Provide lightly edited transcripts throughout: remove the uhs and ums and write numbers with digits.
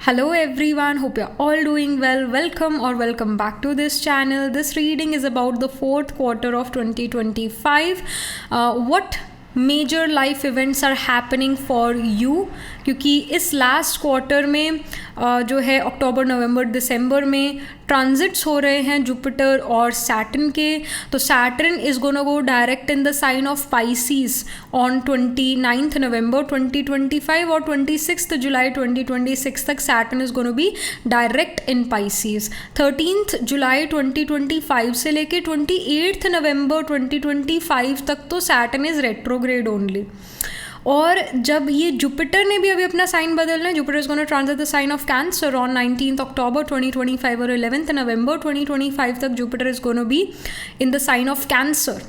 Hello everyone, hope you're all doing well. Welcome or welcome back to this channel. This reading is about the fourth quarter of 2025. What major life events are happening for you, क्योंकि इस last quarter में जो है अक्टूबर November December में transits हो रहे हैं Jupiter और सैटर्न के. तो Saturn is gonna go direct in the sign of Pisces on 29 नवंबर 2025 और 26 जुलाई 2026 तक Saturn is gonna be direct in Pisces. 13 जुलाई 2025 से लेके 28 नवंबर 2025 तक तो सैटर्न इज रेट्रोग्रेड ओनली. और जब ये जुपिटर ने भी अभी अपना साइन बदलना है, Jupiter is gonna transit the sign of Cancer on 19 October 2025 और 11 नवंबर 2025 तक Jupiter is gonna be in the sign of Cancer.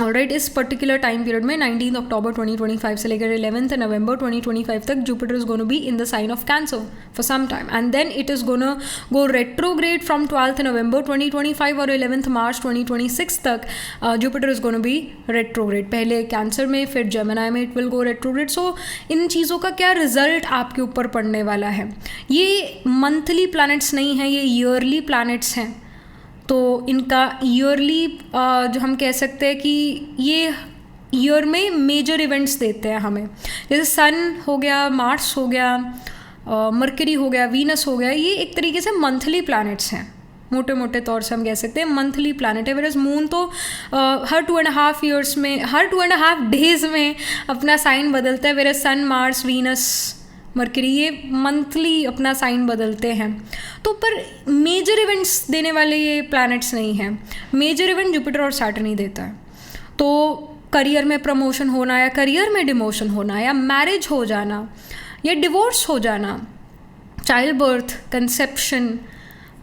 Alright, इस पर्टिकुलर टाइम पीरियड में 19 अक्टूबर 2025 से लेकर 11 नवंबर 2025 तक Jupiter is gonna be in the sign of Cancer for some time and then it is gonna go retrograde from 12 November 2025 और 11 मार्च 2026 तक Jupiter is gonna be retrograde. पहले कैंसर में, फिर जेमिनी में it will go retrograde. So इन चीज़ों का क्या रिजल्ट आपके ऊपर पड़ने वाला है? ये मंथली प्लैनेट्स नहीं हैं, ये ईयरली प्लैनेट्स हैं. तो इनका ईयरली जो हम कह सकते हैं कि ये ईयर में मेजर इवेंट्स देते हैं हमें. जैसे सन हो गया, मार्स हो गया, मरकरी हो गया, वीनस हो गया, ये एक तरीके से मंथली प्लैनेट्स हैं. मोटे मोटे तौर से हम कह सकते हैं मंथली प्लैनेट है. वेरस मून तो हर 2.5 ईयर्स में, हर 2.5 डेज में अपना साइन बदलता है. वेरस सन, मार्स, वीनस, मरकरी ये मंथली अपना साइन बदलते हैं. तो पर मेजर इवेंट्स देने वाले ये प्लैनेट्स नहीं हैं. मेजर इवेंट जुपिटर और सैटर्न ही देता है. तो करियर में प्रमोशन होना या करियर में डिमोशन होना या मैरिज हो जाना या डिवोर्स हो जाना, चाइल्ड बर्थ, कंसेप्शन,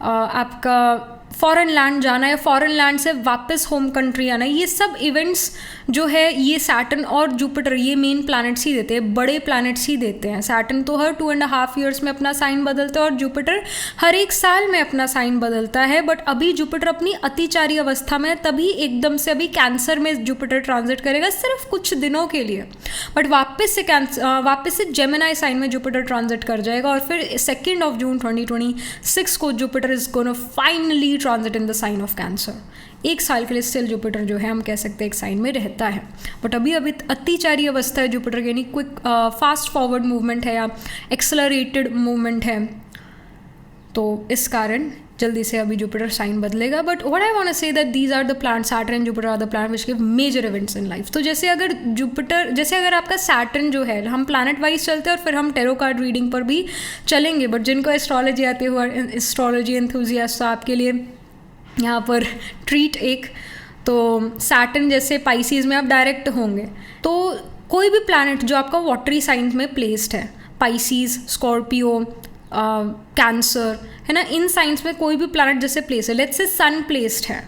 आपका फॉरेन लैंड जाना या फॉरेन लैंड से वापस होम कंट्री आना, ये सब इवेंट्स जो है ये सैटर्न और जुपिटर ये मेन प्लैनेट्स ही देते हैं, बड़े प्लैनेट्स ही देते हैं. सैटर्न तो हर 2.5 ईयर्स में अपना साइन बदलता है और जुपिटर हर एक साल में अपना साइन बदलता है. बट अभी जुपिटर अपनी अतिचारी अवस्था में, तभी एकदम से अभी कैंसर में जुपिटर ट्रांजिट करेगा सिर्फ कुछ दिनों के लिए. बट वापस से जेमिनी साइन में जुपिटर ट्रांजिट कर जाएगा और फिर 2 जून 2026 को Jupiter is gonna finally transit in the sign of Cancer. एक साल के लिए स्टिल जुपिटर जो है हम कह सकते हैं एक साइन में रहता है. बट अभी अतिचारी अवस्था है जुपिटर की, यानी क्विक फास्ट फॉरवर्ड मूवमेंट है या एक्सेलरेटेड मूवमेंट है. तो इस कारण जल्दी से अभी जुपिटर साइन बदलेगा. But what I want to say that these are the planets, Saturn and Jupiter are the planet which give major events in life. तो जैसे अगर आपका सैटर्न जो है, हम प्लैनेट वाइज चलते हैं और फिर हम टेरो कार्ड रीडिंग पर भी चलेंगे. बट जिनको एस्ट्रोलॉजी आते हुए, एस्ट्रोलॉजी एंथुजियास्ट, तो आपके लिए यहाँ पर ट्रीट एक. तो सैटर्न जैसे पाइसीज में आप डायरेक्ट होंगे, तो कोई भी प्लैनेट जो आपका वाटरी साइन में प्लेस्ड है, पाइसीज, स्कॉर्पियो, कैंसर, है ना, इन साइंस में कोई भी प्लैनेट जैसे प्लेस है, लेट्स से सन प्लेस्ड है,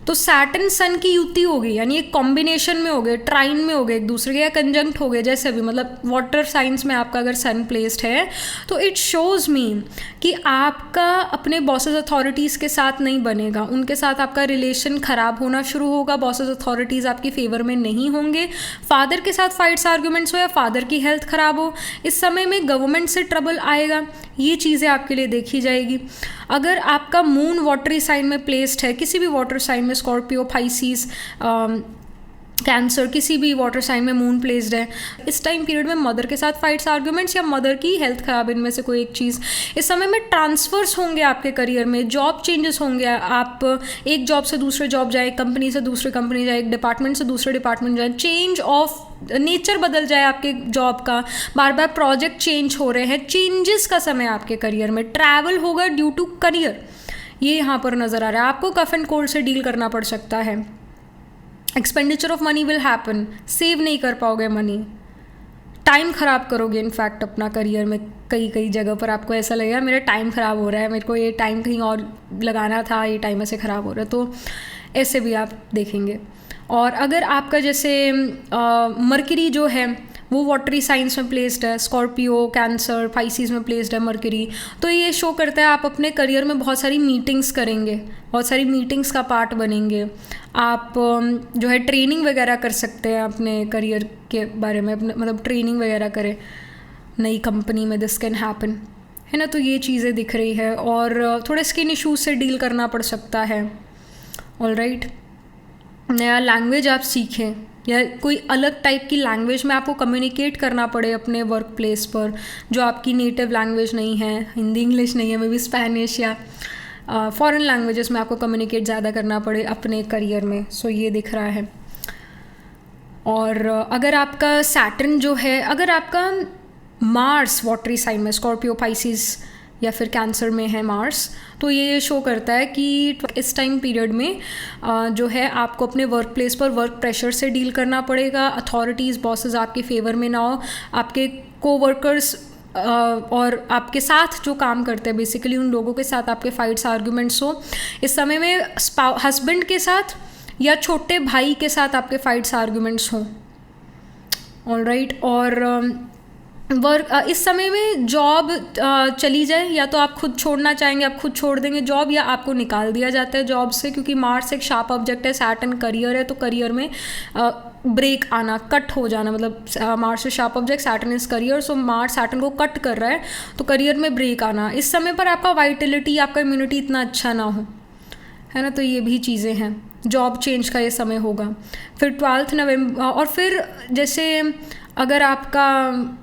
तो सैटर्न सन की युति होगी, यानी एक कॉम्बिनेशन में हो गए, ट्राइन में हो गए एक दूसरे के, या कंजंक्ट हो गए. जैसे भी मतलब वाटर साइंस में आपका अगर सन प्लेस्ड है तो इट शोज मी कि आपका अपने बॉसेस अथॉरिटीज़ के साथ नहीं बनेगा, उनके साथ आपका रिलेशन ख़राब होना शुरू होगा. बॉसेस अथॉरिटीज़ आपकी फेवर में नहीं होंगे. फादर के साथ फाइट्स आर्ग्यूमेंट्स हो या फादर की हेल्थ ख़राब हो, इस समय में गवर्नमेंट से ट्रबल आएगा. ये चीज़ें आपके लिए देखी जाएगी. अगर आपका मून वाटरी साइन में प्लेस्ड है, किसी भी वाटर साइन में, स्कॉर्पियो, पाइसीज, कैंसर, किसी भी वाटर साइन में मून प्लेस्ड है, इस टाइम पीरियड में मदर के साथ फाइट्स आर्ग्यूमेंट्स या मदर की हेल्थ खराब, इनमें से कोई एक चीज़. इस समय में ट्रांसफर्स होंगे आपके करियर में, जॉब चेंजेस होंगे. आप एक जॉब से दूसरे जॉब जाए, कंपनी से दूसरे कंपनी जाए, एक डिपार्टमेंट से दूसरे डिपार्टमेंट जाए, चेंज ऑफ नेचर बदल जाए आपके जॉब का. बार बार प्रोजेक्ट चेंज हो रहे हैं, चेंजेस का समय आपके करियर में. ट्रैवल होगा ड्यू टू करियर, ये यहाँ पर नज़र आ रहा है. आपको कफ एंड कोल्ड से डील करना पड़ सकता है. Expenditure of money will happen, save नहीं कर पाओगे मनी, टाइम ख़राब करोगे. इनफैक्ट अपना करियर में कई जगह पर आपको ऐसा लगेगा मेरा टाइम ख़राब हो रहा है, मेरे को ये टाइम कहीं और लगाना था, ये टाइम ऐसे ख़राब हो रहा है. तो ऐसे भी आप देखेंगे. और अगर आपका जैसे मरकरी जो है वो वाटरी साइंस में प्लेस्ड है, स्कॉर्पियो, कैंसर, पाइसीज में प्लेस्ड है मरकरी, तो ये शो करता है आप अपने करियर में बहुत सारी मीटिंग्स करेंगे, बहुत सारी मीटिंग्स का पार्ट बनेंगे. आप जो है ट्रेनिंग वगैरह कर सकते हैं अपने करियर के बारे में, अपने मतलब ट्रेनिंग वगैरह करें. नई कंपनी में दिस कैन हैपन, है ना। तो ये चीज़ें दिख रही है, और थोड़े स्किन इश्यूज से डील करना पड़ सकता है। ऑलराइट, नया लैंग्वेज आप सीखें या कोई अलग टाइप की लैंग्वेज में आपको कम्युनिकेट करना पड़े अपने वर्क प्लेस पर, जो आपकी नेटिव लैंग्वेज नहीं है, हिंदी इंग्लिश नहीं है, मे बी स्पेनिश या फॉरेन लैंग्वेजेस में आपको कम्युनिकेट ज़्यादा करना पड़े अपने करियर में। सो ये दिख रहा है। और अगर आपका सैटर्न जो है, अगर आपका मार्स वाटरी साइन में स्कॉर्पियो, पाइसिस या फिर कैंसर में है मार्स, तो ये शो करता है कि इस टाइम पीरियड में जो है आपको अपने वर्क प्लेस पर वर्क प्रेशर से डील करना पड़ेगा। अथॉरिटीज़, बॉसेस आपके फेवर में ना हो, आपके कोवर्कर्स और आपके साथ जो काम करते हैं बेसिकली उन लोगों के साथ आपके फाइट्स, आर्ग्यूमेंट्स हो। इस समय में हस्बैंड के साथ या छोटे भाई के साथ आपके फाइट्स, आर्ग्यूमेंट्स हों। ऑलराइट, और वर्क इस समय में जॉब चली जाए, या तो आप खुद छोड़ना चाहेंगे, आप खुद छोड़ देंगे जॉब, या आपको निकाल दिया जाता है जॉब से, क्योंकि मार्स एक शार्प ऑब्जेक्ट है, सैटर्न करियर है, तो करियर में ब्रेक आना, कट हो जाना, मतलब मार्स से sharp object, Saturn is career, so Mars Saturn को कट कर रहा है, तो करियर में ब्रेक आना। इस समय पर आपका वाइटलिटी, आपका इम्यूनिटी इतना अच्छा ना हो, है ना। तो ये भी चीज़ें हैं, जॉब चेंज का ये समय होगा। फिर 12 नवंबर, और फिर जैसे अगर आपका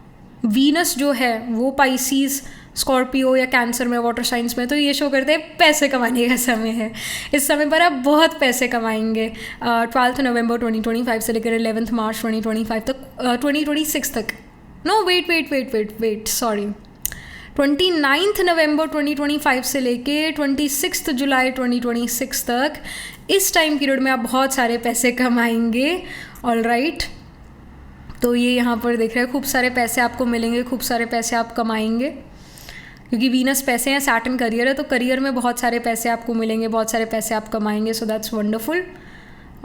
वीनस जो है वो पाइसिस, स्कॉर्पियो या कैंसर में, वाटर साइंस में, तो ये शो करते हैं पैसे कमाने का समय है। इस समय पर आप बहुत पैसे कमाएंगे। 12 नवंबर 2025 से लेकर 11 मार्च 2025 तक, 2026 तक, नो वेट सॉरी, 29 नवंबर 2025 से लेके 26 जुलाई 2026 तक, इस टाइम पीरियड में आप बहुत सारे पैसे कमाएंगे। ऑलराइट, तो ये यहाँ पर देख रहे हैं, खूब सारे पैसे आपको मिलेंगे, खूब सारे पैसे आप कमाएंगे, क्योंकि वीनस पैसे हैं, सैटर्न करियर है, तो करियर में बहुत सारे पैसे आपको मिलेंगे, बहुत सारे पैसे आप कमाएंगे। सो दैट्स वंडरफुल।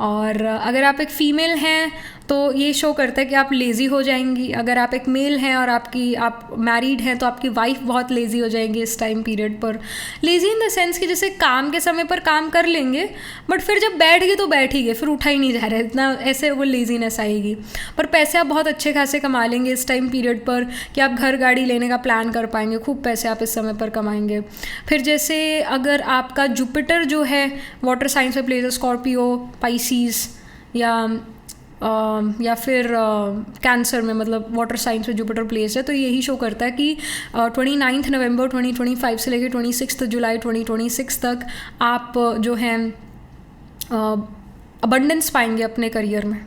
और अगर आप एक फ़ीमेल हैं तो ये शो करता है कि आप लेज़ी हो जाएंगी। अगर आप एक मेल हैं और आप मैरिड हैं तो आपकी वाइफ बहुत लेज़ी हो जाएंगी इस टाइम पीरियड पर। लेज़ी इन द सेंस कि जैसे काम के समय पर काम कर लेंगे, बट फिर जब बैठ गए तो बैठ ही गए, फिर उठा ही नहीं जा रहा है, इतना ऐसे वो लेज़ीनेस आएगी। पर पैसे आप बहुत अच्छे खासे कमा लेंगे इस टाइम पीरियड पर, कि आप घर गाड़ी लेने का प्लान कर पाएंगे, खूब पैसे आप इस समय पर कमाएंगे। फिर जैसे अगर आपका जुपिटर जो है वाटर साइंस में प्लेस, स्कॉर्पियो, पाइसिस या फिर कैंसर में, मतलब वाटर साइंस में जुपिटर प्लेस है, तो यही शो करता है कि 29 नवंबर 2025 से लेकर 26 जुलाई 2026 तक आप जो हैं अबंडेंस पाएंगे अपने करियर में।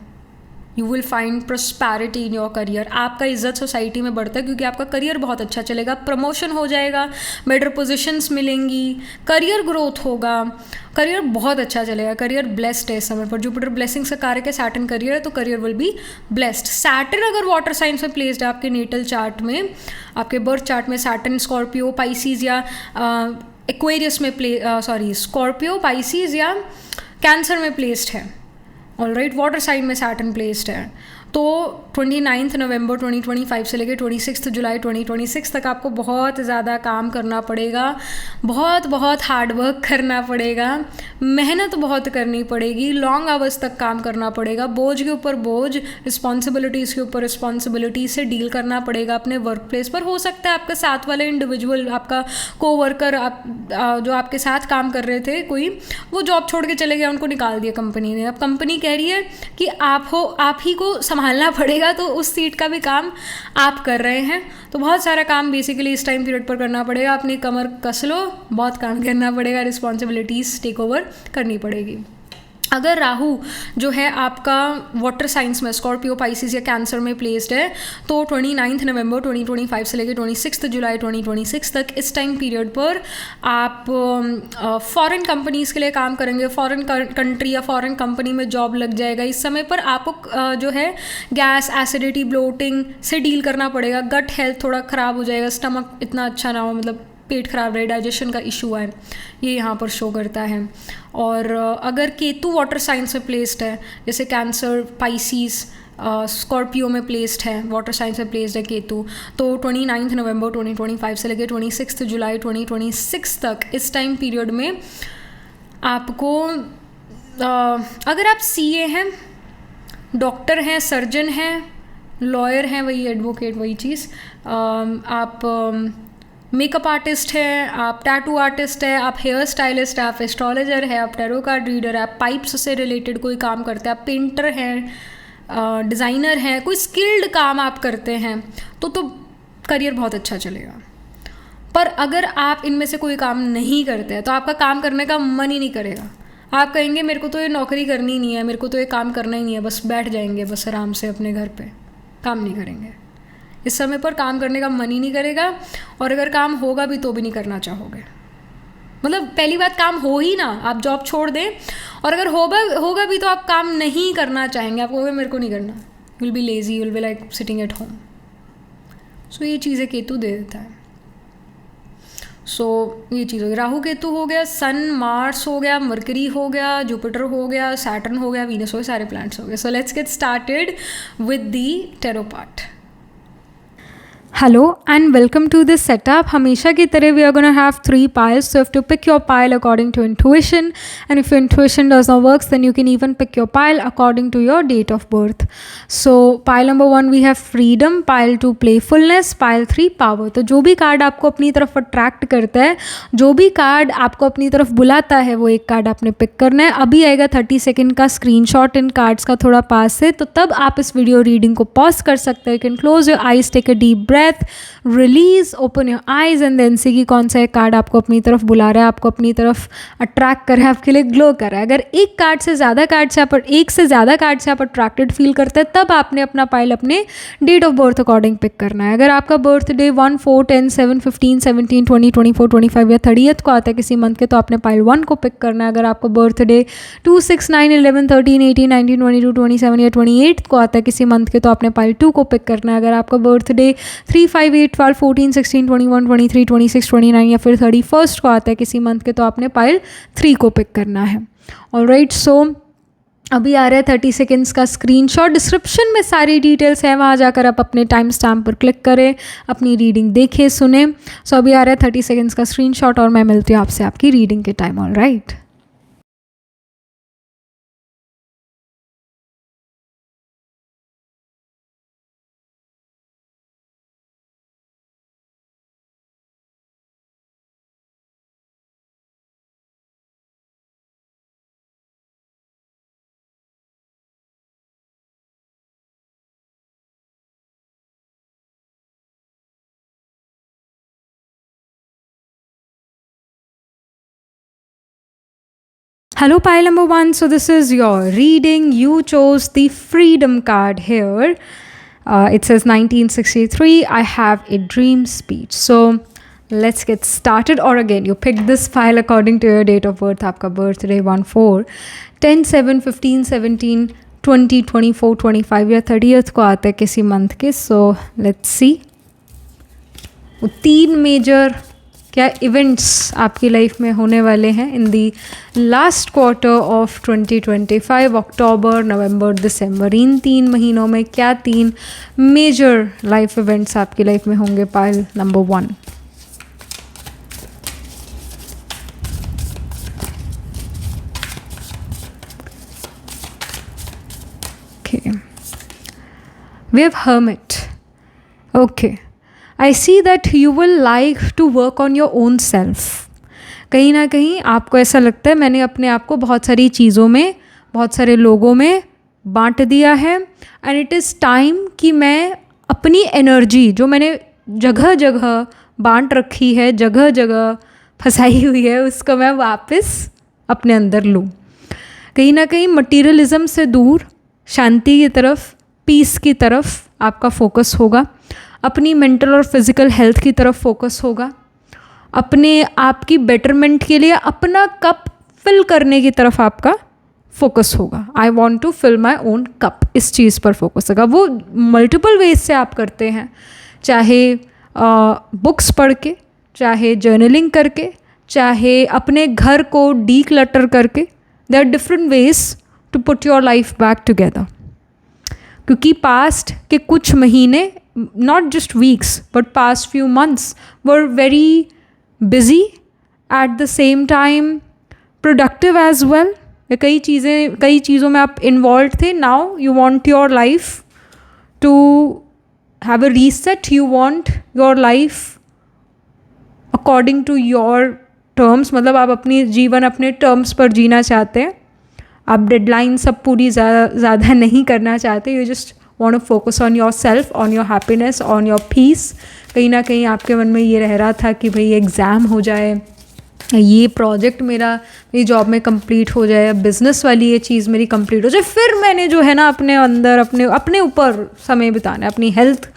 You will find prosperity in your career. आपका इज्जत सोसाइटी में बढ़ता है क्योंकि आपका करियर बहुत अच्छा चलेगा, प्रमोशन हो जाएगा, बेटर पोजीशंस मिलेंगी, करियर ग्रोथ होगा, करियर बहुत अच्छा चलेगा, करियर ब्लेस्ड है इस समय पर। जुपिटर ब्लेसिंग्स का कारक है, सैटर्न करियर है, तो career will be blessed. Saturn अगर वाटर साइंस में प्लेस्ड है आपके नेटल चार्ट में, आपके बर्थ चार्ट में सैटर्न स्कॉर्पियो, पाइसिस या एक्वेरियस में स्कॉर्पियो, पाइसिस या कैंसर में प्लेस्ड है, ऑलराइट, वाटर साइन में सैटर्न प्लेस्ड है, तो 29 नवंबर 2025 से लेकर 26 जुलाई 2026 तक आपको बहुत ज़्यादा काम करना पड़ेगा, बहुत हार्ड वर्क करना पड़ेगा, मेहनत बहुत करनी पड़ेगी, लॉन्ग आवर्स तक काम करना पड़ेगा, बोझ के ऊपर बोझ, रिस्पॉन्सिबिलिटीज़ के ऊपर रिस्पॉन्सिबिलिटी से डील करना पड़ेगा अपने वर्क प्लेस पर। हो सकता है आपका साथ वाले इंडिविजुअल, आपका कोवर्कर, जो आपके साथ काम कर रहे थे कोई, वो जॉब छोड़ के चले गए, उनको निकाल दिया कंपनी ने। अब कंपनी कह रही है कि आप ही को संभालना पड़ेगा, तो उस सीट का भी काम आप कर रहे हैं, तो बहुत सारा काम बेसिकली इस टाइम पीरियड पर करना पड़ेगा। अपनी कमर कस लो, बहुत काम करना पड़ेगा, रिस्पॉन्सिबिलिटीज़ टेक ओवर करनी पड़ेगी। अगर राहु जो है आपका वाटर साइंस में स्कॉर्पियो, पाइसिस या कैंसर में प्लेस्ड है, तो 29 नवंबर 2025 से लेकर 26 जुलाई 2026 तक इस टाइम पीरियड पर आप फॉरेन कंपनीज़ के लिए काम करेंगे, फॉरेन कंट्री या फॉरेन कंपनी में जॉब लग जाएगा। इस समय पर आपको जो है गैस, एसिडिटी, ब्लोटिंग से डील करना पड़ेगा, गट हेल्थ थोड़ा ख़राब हो जाएगा, स्टमक इतना अच्छा ना हो, मतलब पेट खराब रहे, डाइजेशन का इशू आए, ये यहाँ पर शो करता है। और अगर केतु वाटर साइंस में प्लेस्ड है, जैसे कैंसर, पाइसिस, स्कॉर्पियो में प्लेस्ड है, वाटर साइंस में प्लेस्ड है केतु, तो 29 नवंबर 2025 से लेकर 26 जुलाई 2026 तक इस टाइम पीरियड में आपको अगर आप CA हैं, डॉक्टर हैं, सर्जन हैं, लॉयर हैं वही एडवोकेट वही चीज़, आप मेकअप आर्टिस्ट हैं, आप टैटू आर्टिस्ट है, आप हेयर स्टाइलिस्ट है, आप एस्ट्रोलॉजर है, आप टैरो कार्ड रीडर है, आप पाइप्स से रिलेटेड कोई काम करते हैं, आप पेंटर हैं, डिज़ाइनर हैं, कोई स्किल्ड काम आप करते हैं तो करियर बहुत अच्छा चलेगा। पर अगर आप इनमें से कोई काम नहीं करते हैं तो आपका काम करने का मन ही नहीं करेगा। आप कहेंगे मेरे को तो ये नौकरी करनी ही नहीं है, मेरे को तो ये काम करना ही नहीं है, बस बैठ जाएंगे बस आराम से अपने घर पे, काम नहीं करेंगे। इस समय पर काम करने का मन ही नहीं करेगा, और अगर काम होगा भी तो भी नहीं करना चाहोगे। मतलब पहली बात, काम हो ही ना, आप जॉब छोड़ दें, और अगर होगा भी तो आप काम नहीं करना चाहेंगे, आप कहोगे मेरे को नहीं करना, will be lazy, will be like sitting at home. So ये चीज़ें केतु दे देता है। सो ये चीज़ हो गई, राहु केतु हो गया, सन मार्स हो गया, मरकरी हो गया, जुपिटर हो गया, सैटर्न हो गया, वीनस हो गया, सारे प्लैनेट्स हो गए। So let's get started with the tarot part. Hello and welcome to this setup. हमेशा की तरह we are going to have 3 piles, so you have to pick your pile according to intuition, and if your intuition does not work then you can even pick your pile according to your date of birth. So pile number 1 we have freedom, pile 2 playfulness, pile 3 power. तो जो भी card आपको अपनी तरफ attract करता है, जो भी कार्ड आपको अपनी तरफ बुलाता है, वो एक कार्ड आपने पिक करना है। अभी आएगा 30 सेकेंड का स्क्रीनशॉट इन कार्ड्स का थोड़ा पास से, तो तब आप इस वीडियो रीडिंग को पॉज कर सकते हैं। You can close your eyes, take a deep breath, release, open your eyes and then see कि कौन सा एक कार्ड आपको अपनी तरफ बुला रहा है, आपको अपनी तरफ अट्रैक्ट कर रहा है, आपके लिए ग्लो कर रहा है। अगर एक से ज़्यादा कार्ड से आप अट्रैक्टेड फील करते हैं, तब आपने अपना पाइल अपने date of birth according pick करना है। अगर आपका बर्थडे 1, 4, 10, 7, 15, 17, 20, 24, 25 या 30th को आता है किसी मंथ के, तो आपने पाइल 1 को पिक करना है। अगर आपका बर्थडे 2, 6, 9, 11, 13, 18, 19, 22, 27 या 28 को आता है किसी मंथ के, तो आपने पाइल 2 को पिक करना है। अगर आपका बर्थडे 3, 5, 8, 12, 14, 16, 21, 23, 26, 29 या फिर 31st को आता है किसी मंथ के, तो आपने पाइल 3 को पिक करना है। ऑलराइट, सो अभी आ रहा है 30 सेकेंड्स का स्क्रीनशॉट। डिस्क्रिप्शन में सारी डिटेल्स है, वहाँ जाकर आप अपने टाइम स्टैम्प पर क्लिक करें, अपनी रीडिंग देखें, सुने। सो अभी आ रहा है 30 सेकेंड्स का स्क्रीनशॉट और मैं मिलती हूँ आपसे आपकी रीडिंग के time. Alright, hello pile number 1. So this is your reading. You chose the freedom card here. It says 1963, I have a dream speech. So let's get started. Or again, you pick this file according to your date of birth. आपका birthday 1, 4, 10, 7, 15, 17, 20, 24, 25 या 30th को आता है किसी month के. So let's see. 3 major क्या events आपकी life में होने वाले हैं in the last quarter of 2025, October, November, December. इन 3 महीनों में क्या 3 मेजर लाइफ इवेंट्स आपकी लाइफ में होंगे? Pile number 1। Okay, we have hermit. Okay, I see that you will like to work on your own self. कहीं ना कहीं आपको ऐसा लगता है मैंने अपने आप को बहुत सारी चीज़ों में, बहुत सारे लोगों में बांट दिया है, एंड इट इज़ टाइम कि मैं अपनी एनर्जी जो मैंने जगह जगह बांट रखी है, जगह जगह फंसाई हुई है, उसको मैं वापस अपने अंदर लूँ। कहीं ना कहीं मटीरियलिज्म से दूर शांति की तरफ, पीस की तरफ आपका फोकस होगा, अपनी मेंटल और फिज़िकल हेल्थ की तरफ फोकस होगा, अपने आप की बेटरमेंट के लिए अपना कप फिल करने की तरफ आपका फोकस होगा। I want to fill my own cup, इस चीज़ पर फोकस होगा। वो मल्टीपल वेज से आप करते हैं, चाहे बुक्स पढ़ के, चाहे जर्नलिंग करके, चाहे अपने घर को डीक्लटर करके। There are different ways to put your life back together, क्योंकि पास्ट के कुछ महीने, not just weeks but past few months were very busy, at the same time productive as well. कई चीज़ों में आप इन्वॉल्व थे. Now you want your life to have a reset. You want your life according to your terms, मतलब आप अपनी जीवन अपने टर्म्स पर जीना चाहते हैं. आप डेडलाइन सब पूरी ज़्यादा नहीं करना चाहते. You just want to focus on yourself, on your happiness, on your peace. कहीं ना कहीं आपके मन में ये रह रहा था कि भाई एग्ज़ाम हो जाए, ये प्रोजेक्ट मेरी जॉब में कंप्लीट हो जाए, बिज़नेस वाली ये चीज़ मेरी कंप्लीट हो जाए, फिर मैंने जो है ना अपने अंदर अपने ऊपर समय बिताना है, अपनी हेल्थ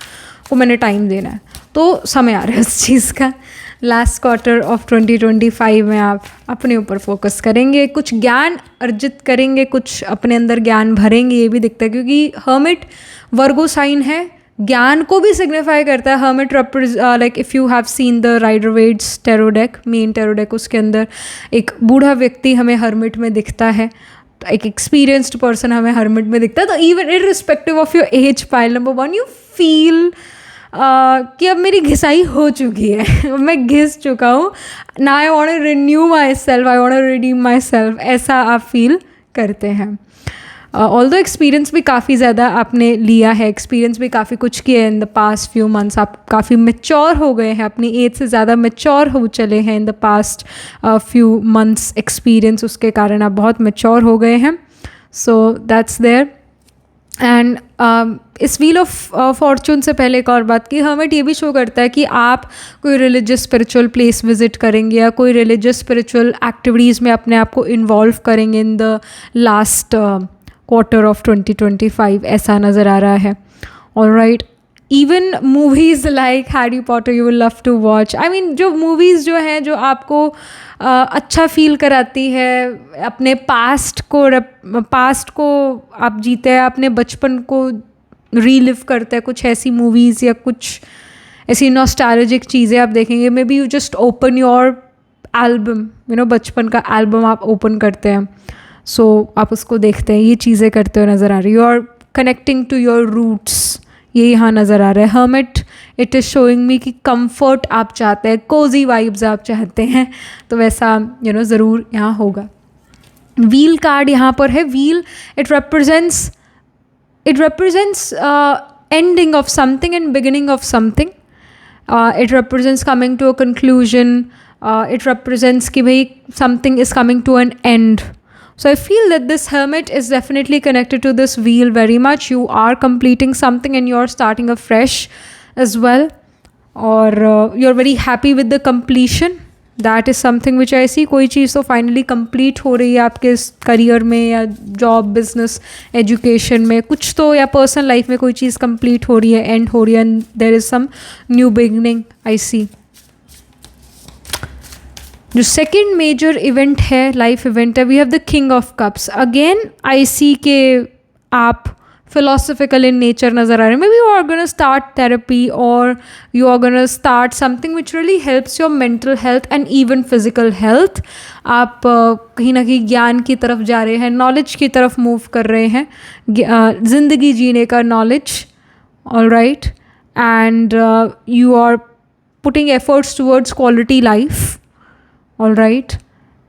को मैंने टाइम देना है. तो समय आ रहा है उस चीज़ का. लास्ट क्वार्टर ऑफ 2025 में आप अपने ऊपर फोकस करेंगे, कुछ ज्ञान अर्जित करेंगे, कुछ अपने अंदर ज्ञान भरेंगे. ये भी दिखता है क्योंकि हर्मिट वर्गो साइन है, ज्ञान को भी सिग्निफाई करता है. Hermit like if you have seen the Rider Waite tarot deck, main tarot deck, उसके अंदर एक बूढ़ा व्यक्ति हमें हर्मिट में दिखता है, एक एक्सपीरियंस्ड पर्सन हमें हर्मिट में दिखता है. तो even irrespective of your age, pile number 1, you feel कि अब मेरी घिसाई हो चुकी है, मैं घिस चुका हूँ ना. I want to renew myself, I want to redeem myself, ऐसा आप फील करते हैं. ऑल्दो एक्सपीरियंस भी काफ़ी ज़्यादा आपने लिया है, एक्सपीरियंस भी काफ़ी कुछ किया है इन द पास्ट फ्यू मंथ्स. आप काफ़ी मैच्योर हो गए हैं, अपनी एज से ज़्यादा मैच्योर हो चले हैं in the past few months. Experience उसके कारण आप बहुत मैच्योर हो गए हैं. So that's there. एंड इस व्हील ऑफ फॉर्चून से पहले एक और बात की, हमें ये भी शो करता है कि आप कोई रिलीजियस स्पिरिचुअल प्लेस विजिट करेंगे या कोई रिलीजियस स्पिरिचुअल एक्टिविटीज़ में अपने आप को इन्वॉल्व करेंगे in the last quarter of 2025, ऐसा नज़र आ रहा है. Alright. Even movies like Harry Potter you will love to watch. I mean जो मूवीज़ जो हैं जो आपको अच्छा फील कराती है, अपने पास्ट को आप जीते हैं, अपने बचपन को रीलिव करते हैं. कुछ ऐसी मूवीज़ या कुछ ऐसी नॉस्टैल्जिक चीज़ें आप देखेंगे. May be you just open your album, बचपन का एल्बम आप ओपन करते हैं, सो आप उसको देखते हैं. ये चीज़ें करते हुए नज़र आ रही है. You are connecting to your roots, ये यहाँ नज़र आ रहा है. Hermit, it is showing me कि कंफर्ट आप चाहते हैं, कोजी वाइब्स आप चाहते हैं, तो वैसा ज़रूर यहाँ होगा. व्हील कार्ड यहाँ पर है. Wheel it represents ending of something and beginning of something. It represents coming to a conclusion. It represents कि भाई something is coming to an end. So I feel that this hermit is definitely connected to this wheel very much. You are completing something and you're starting afresh as well. Or you're very happy with the completion. That is something which I see. कोई चीज़ तो finally complete हो रही है आपके career में या job, business, education में, कुछ तो, या पर्सनल लाइफ में कोई चीज़ कंप्लीट हो रही है, एंड हो रही है, and there is some new beginning I see. जो सेकेंड मेजर इवेंट है, लाइफ इवेंट है, we have the king of cups. Again I see के आप philosophical in nature नज़र आ रहे हैं. Maybe you are going to start therapy or you are going to start something which really helps your mental health and even physical health. आप कहीं ना कहीं ज्ञान की तरफ जा रहे हैं, नॉलेज की तरफ मूव कर रहे हैं, ज़िंदगी जीने का knowledge. All right. And you are putting efforts towards quality life. All right.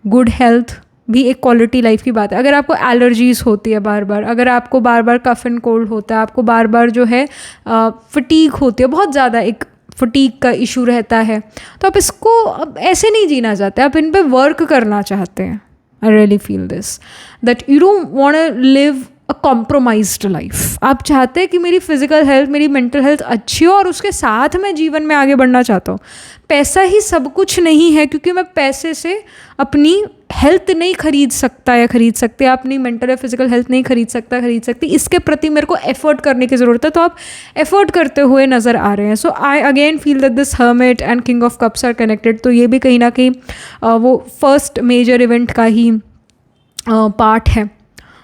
Good health भी एक क्वालिटी लाइफ की बात है. अगर आपको एलर्जीज़ होती है बार बार, अगर आपको बार बार कफ एंड कोल्ड होता है, आपको बार बार जो है फटीग होती है, बहुत ज़्यादा एक फटीग का इशू रहता है, तो आप इसको अब ऐसे नहीं जीना चाहते, आप इन पे वर्क करना चाहते हैं. I really feel this that you don't want to live a compromised life. आप चाहते हैं कि मेरी फिजिकल हेल्थ, मेरी मेंटल हेल्थ अच्छी हो और उसके साथ मैं जीवन में आगे बढ़ना चाहता हूँ. पैसा ही सब कुछ नहीं है, क्योंकि मैं पैसे से अपनी हेल्थ नहीं खरीद सकता या खरीद सकते, अपनी मेंटल या फिजिकल हेल्थ नहीं खरीद सकती. इसके प्रति मेरे को एफर्ट करने की ज़रूरत है, तो आप एफर्ट करते हुए नज़र आ रहे हैं. So I again feel that this hermit and king of cups are connected. तो ये भी कहीं ना कहीं वो फर्स्ट मेजर इवेंट का ही पार्ट है.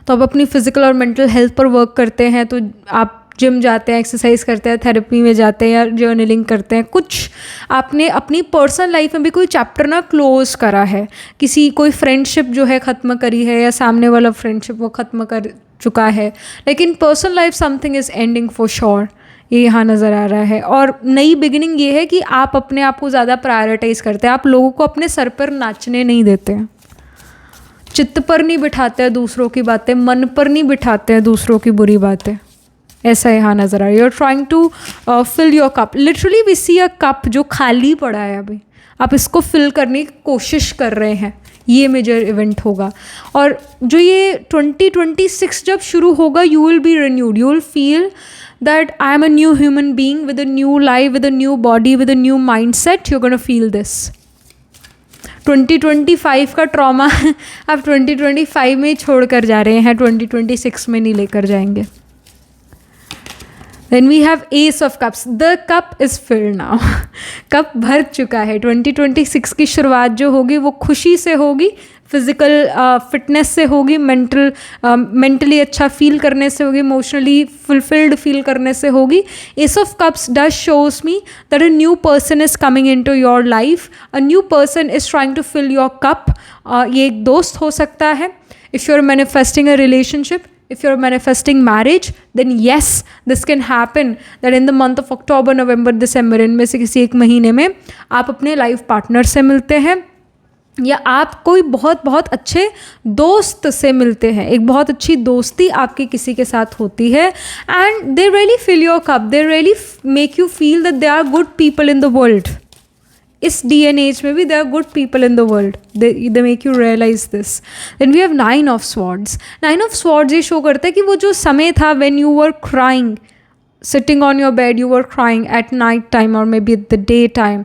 तो आप अपनी फिजिकल और मेंटल हेल्थ पर वर्क करते हैं, तो आप जिम जाते हैं, एक्सरसाइज करते हैं, थेरेपी में जाते हैं या जर्नलिंग करते हैं. कुछ आपने अपनी पर्सनल लाइफ में भी कोई चैप्टर ना क्लोज करा है, कोई फ्रेंडशिप जो है ख़त्म करी है, या सामने वाला फ्रेंडशिप वो ख़त्म कर चुका है, लेकिन personal life something is ending for sure. ये यहाँ नज़र आ रहा है. और नई बिगिनिंग ये है कि आप अपने आप को ज़्यादा प्रायोरिटाइज़ करते हैं. आप लोगों को अपने सर पर नाचने नहीं देते हैं, चित्त पर नहीं बिठाते हैं दूसरों की बातें, मन पर नहीं बिठाते हैं दूसरों की बुरी बातें. ऐसा यहाँ नज़र आ रहा है. You are trying to fill your cup. Literally we see a cup जो खाली पड़ा है अभी, आप इसको फिल करने की कोशिश कर रहे हैं. ये मेजर इवेंट होगा. और जो ये 2026 जब शुरू होगा, you will be renewed. You will feel that I am a new human being with a new life, with a new body, with a new mindset. You're going to feel this. 2025 का trauma आप 2025 में ही छोड़ कर जा रहे हैं, 2026 में नहीं लेकर जाएंगे. Then we have Ace of Cups. The cup is filled now. Cup भर चुका है. 2026 की शुरुआत जो होगी वो खुशी से होगी, फिजिकल फिटनेस से होगी, मेंटली अच्छा फील करने से होगी, इमोशनली फुलफिल्ड फील करने से होगी. Ace of cups does shows me that a new person is coming into your life. A new person is trying to fill your cup. ये एक दोस्त हो सकता है. If you are manifesting a relationship, if you're manifesting marriage, then yes, this can happen that in the month of October, November, December, इनमें से किसी एक महीने में आप अपने लाइफ पार्टनर से मिलते हैं, या आप कोई बहुत बहुत अच्छे दोस्त से मिलते हैं. एक बहुत अच्छी दोस्ती आपकी किसी के साथ होती है, and they really fill your cup. They really make you feel that they are good people in the world. इस डी एन एज में भी they are good people in the world. They make you realise this. Then we have 9 of swords. 9 of swords ये show करता है कि वो जो समय था when you were crying, sitting on your bed, you were crying at night time or maybe at the daytime.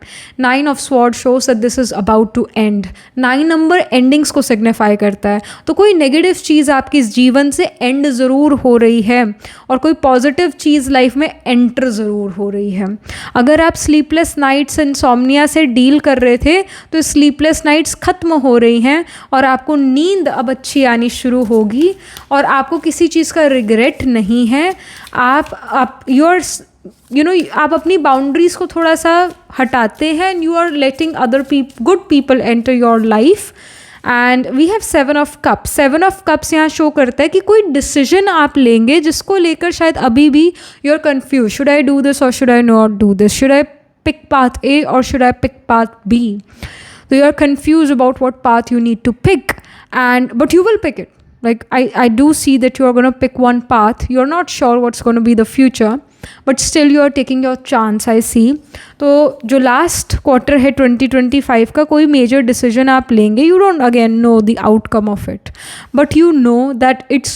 9 of swords shows that this is about to end. 9 number endings को signify करता है. तो कोई negative चीज़ आपकी इस जीवन से and ज़रूर हो रही है, और कोई पॉजिटिव चीज़ लाइफ में एंटर ज़रूर हो रही है. अगर आप स्लीपलेस नाइट्स इंसोम्निया से डील कर रहे थे, तो स्लीपलेस नाइट्स ख़त्म हो रही हैं और आपको नींद अब अच्छी आनी शुरू होगी, और आपको किसी चीज़ का रिग्रेट नहीं है. आप आप अपनी बाउंड्रीज को थोड़ा सा हटाते हैं, and you are letting other good people enter your life. And we have 7 of cups. 7 of cups यहाँ शो करता है कि कोई डिसीजन आप लेंगे जिसको लेकर शायद अभी भी you are confused. Should I do this or should I not do this? Should I pick path A or should I pick path B? So you are confused about what path you need to pick, but you will pick it. Like I do see that you are going to pick one path. You are not sure what's going to be the future, but still you are taking your chance, I see. तो जो last quarter है 2025 का, कोई major decision आप लेंगे, you don't again know the outcome of it, but you know that it's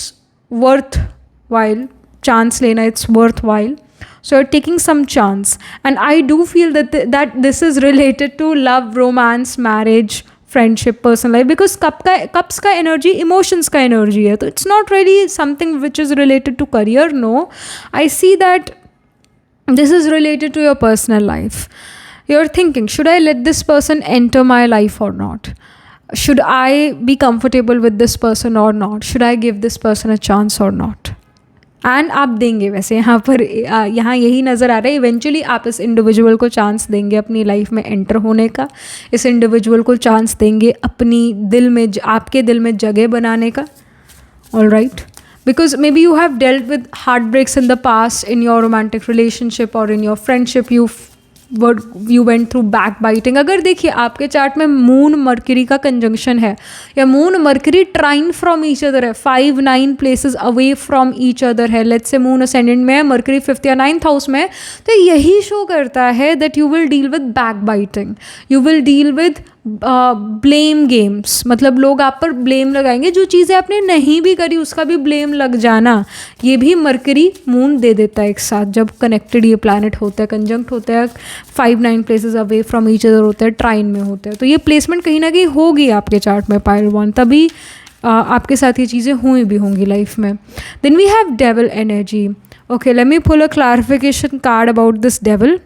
worthwhile. Chance लेना, it's worthwhile. So you're taking some chance, and I do feel that this is related to love, romance, marriage, friendship, personal life, because cups का energy emotions का energy है. तो it's not really something which is related to career. No, I see that this is related to your personal life. You're thinking, should I let this person enter my life or not? Should I be comfortable with this person or not? Should I give this person a chance or not? And आप देंगे. वैसे यहाँ पर यहाँ यही नज़र आ रहा है, इवेंचुअली आप इस इंडिविजुअल को चांस देंगे अपनी लाइफ में एंटर होने का. इस इंडिविजुअल को चांस देंगे अपनी दिल में, आपके दिल में जगह बनाने का. All right, because maybe you have dealt with heartbreaks in the past in your romantic relationship or in your friendship. You went through बैक बाइटिंग. अगर देखिए आपके चार्ट में मून मरकरी का कंजंक्शन है, या moon Mercury trine from each other है, 5-9 places away from each other है. लेट्स से मून असेंडेंट में है, मरकरी 5th या 9th हाउस में है, तो यही शो करता है that you will deal with back biting. You will deal with blame games. मतलब लोग आप पर ब्लेम लगाएंगे, जो चीज़ें आपने नहीं भी करी उसका भी ब्लेम लग जाना. ये भी मरकरी मून दे देता है एक साथ. जब कनेक्टेड ये प्लैनेट होता है, कंजंक्ट होता है, 5-9 places away from each other होता है, ट्राइन में होता है. तो ये प्लेसमेंट कहीं ना कहीं होगी आपके चार्ट में पाइल 1, तभी आपके साथ ये चीज़ें हुई भी होंगी लाइफ में. Then we have devil energy. Okay, let me pull a clarification card about this devil.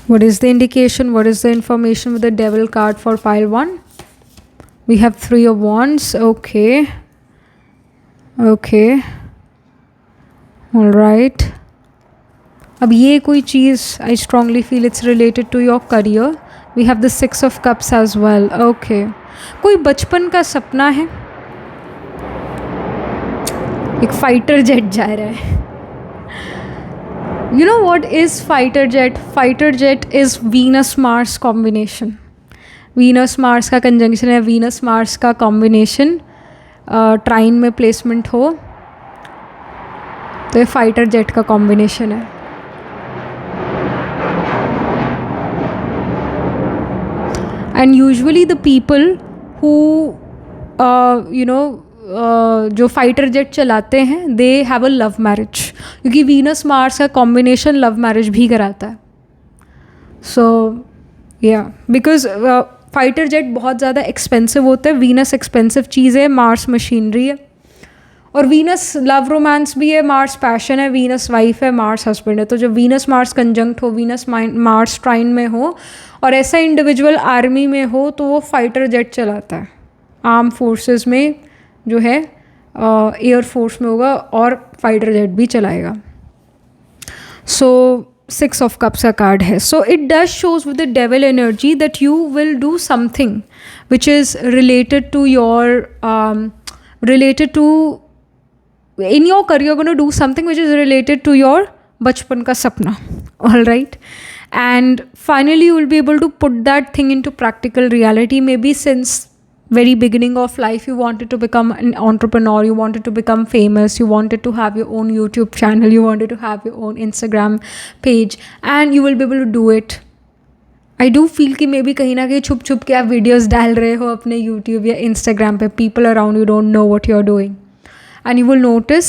What is the indication? What is the information with the devil card for pile 1? We have 3 of wands. Okay. Okay. All right. अब ये कोई चीज़, I strongly feel it's related to your career. We have the 6 of cups as well. Okay. कोई बचपन का सपना है. एक fighter jet जा रहा है. You know what is fighter jet? Fighter jet is Venus-Mars combination. Venus-Mars का conjunction है, Venus-Mars का combination ट्राइन में placement हो. तो ये फाइटर जेट का कॉम्बिनेशन है। And usually the people who जो फाइटर जेट चलाते हैं they have a love marriage, क्योंकि वीनस मार्स का कॉम्बिनेशन लव मैरिज भी कराता है। सो या बिकॉज फाइटर जेट बहुत ज़्यादा एक्सपेंसिव होते हैं, वीनस एक्सपेंसिव चीज़ है, मार्स मशीनरी है, और वीनस लव रोमांस भी है, मार्स पैशन है, वीनस वाइफ है, मार्स हस्बैंड है। तो जब वीनस मार्स कंजंक्ट हो, वीनस मार्स ट्राइन में हो और ऐसा इंडिविजुअल आर्मी में हो तो वो फाइटर जेट चलाता है। आर्म फोर्सेस में जो है एयर फोर्स में होगा और फाइटर जेट भी चलाएगा। सो 6 of Cups का कार्ड है। So it does shows with the devil energy that you will do something which is related to in your career you're going to do something which is related to your bachpan ka sapna, all right? And finally you will be able to put that thing into practical reality. Maybe since very beginning of life you wanted to become an entrepreneur, you wanted to become famous, you wanted to have your own YouTube channel, you wanted to have your own Instagram page, and you will be able to do it. I do feel कि may be कहीं ना कहीं छुप छुप के आप videos डाल रहे हो अपने YouTube या Instagram पे, people around you don't know what you're doing. And you will notice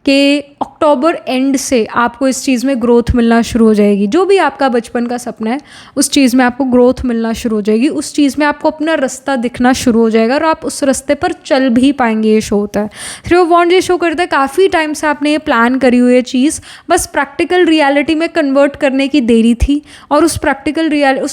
कि अक्टूबर एंड से आपको इस चीज़ में ग्रोथ मिलना शुरू हो जाएगी। जो भी आपका बचपन का सपना है उस चीज़ में आपको ग्रोथ मिलना शुरू हो जाएगी, उस चीज़ में आपको अपना रास्ता दिखना शुरू हो जाएगा और आप उस रास्ते पर चल भी पाएंगे। ये शो होता है 3 of Wands, ये शो करता है काफ़ी टाइम से आपने ये प्लान करी हुई है चीज़, बस प्रैक्टिकल रियलिटी में कन्वर्ट करने की देरी थी, और उस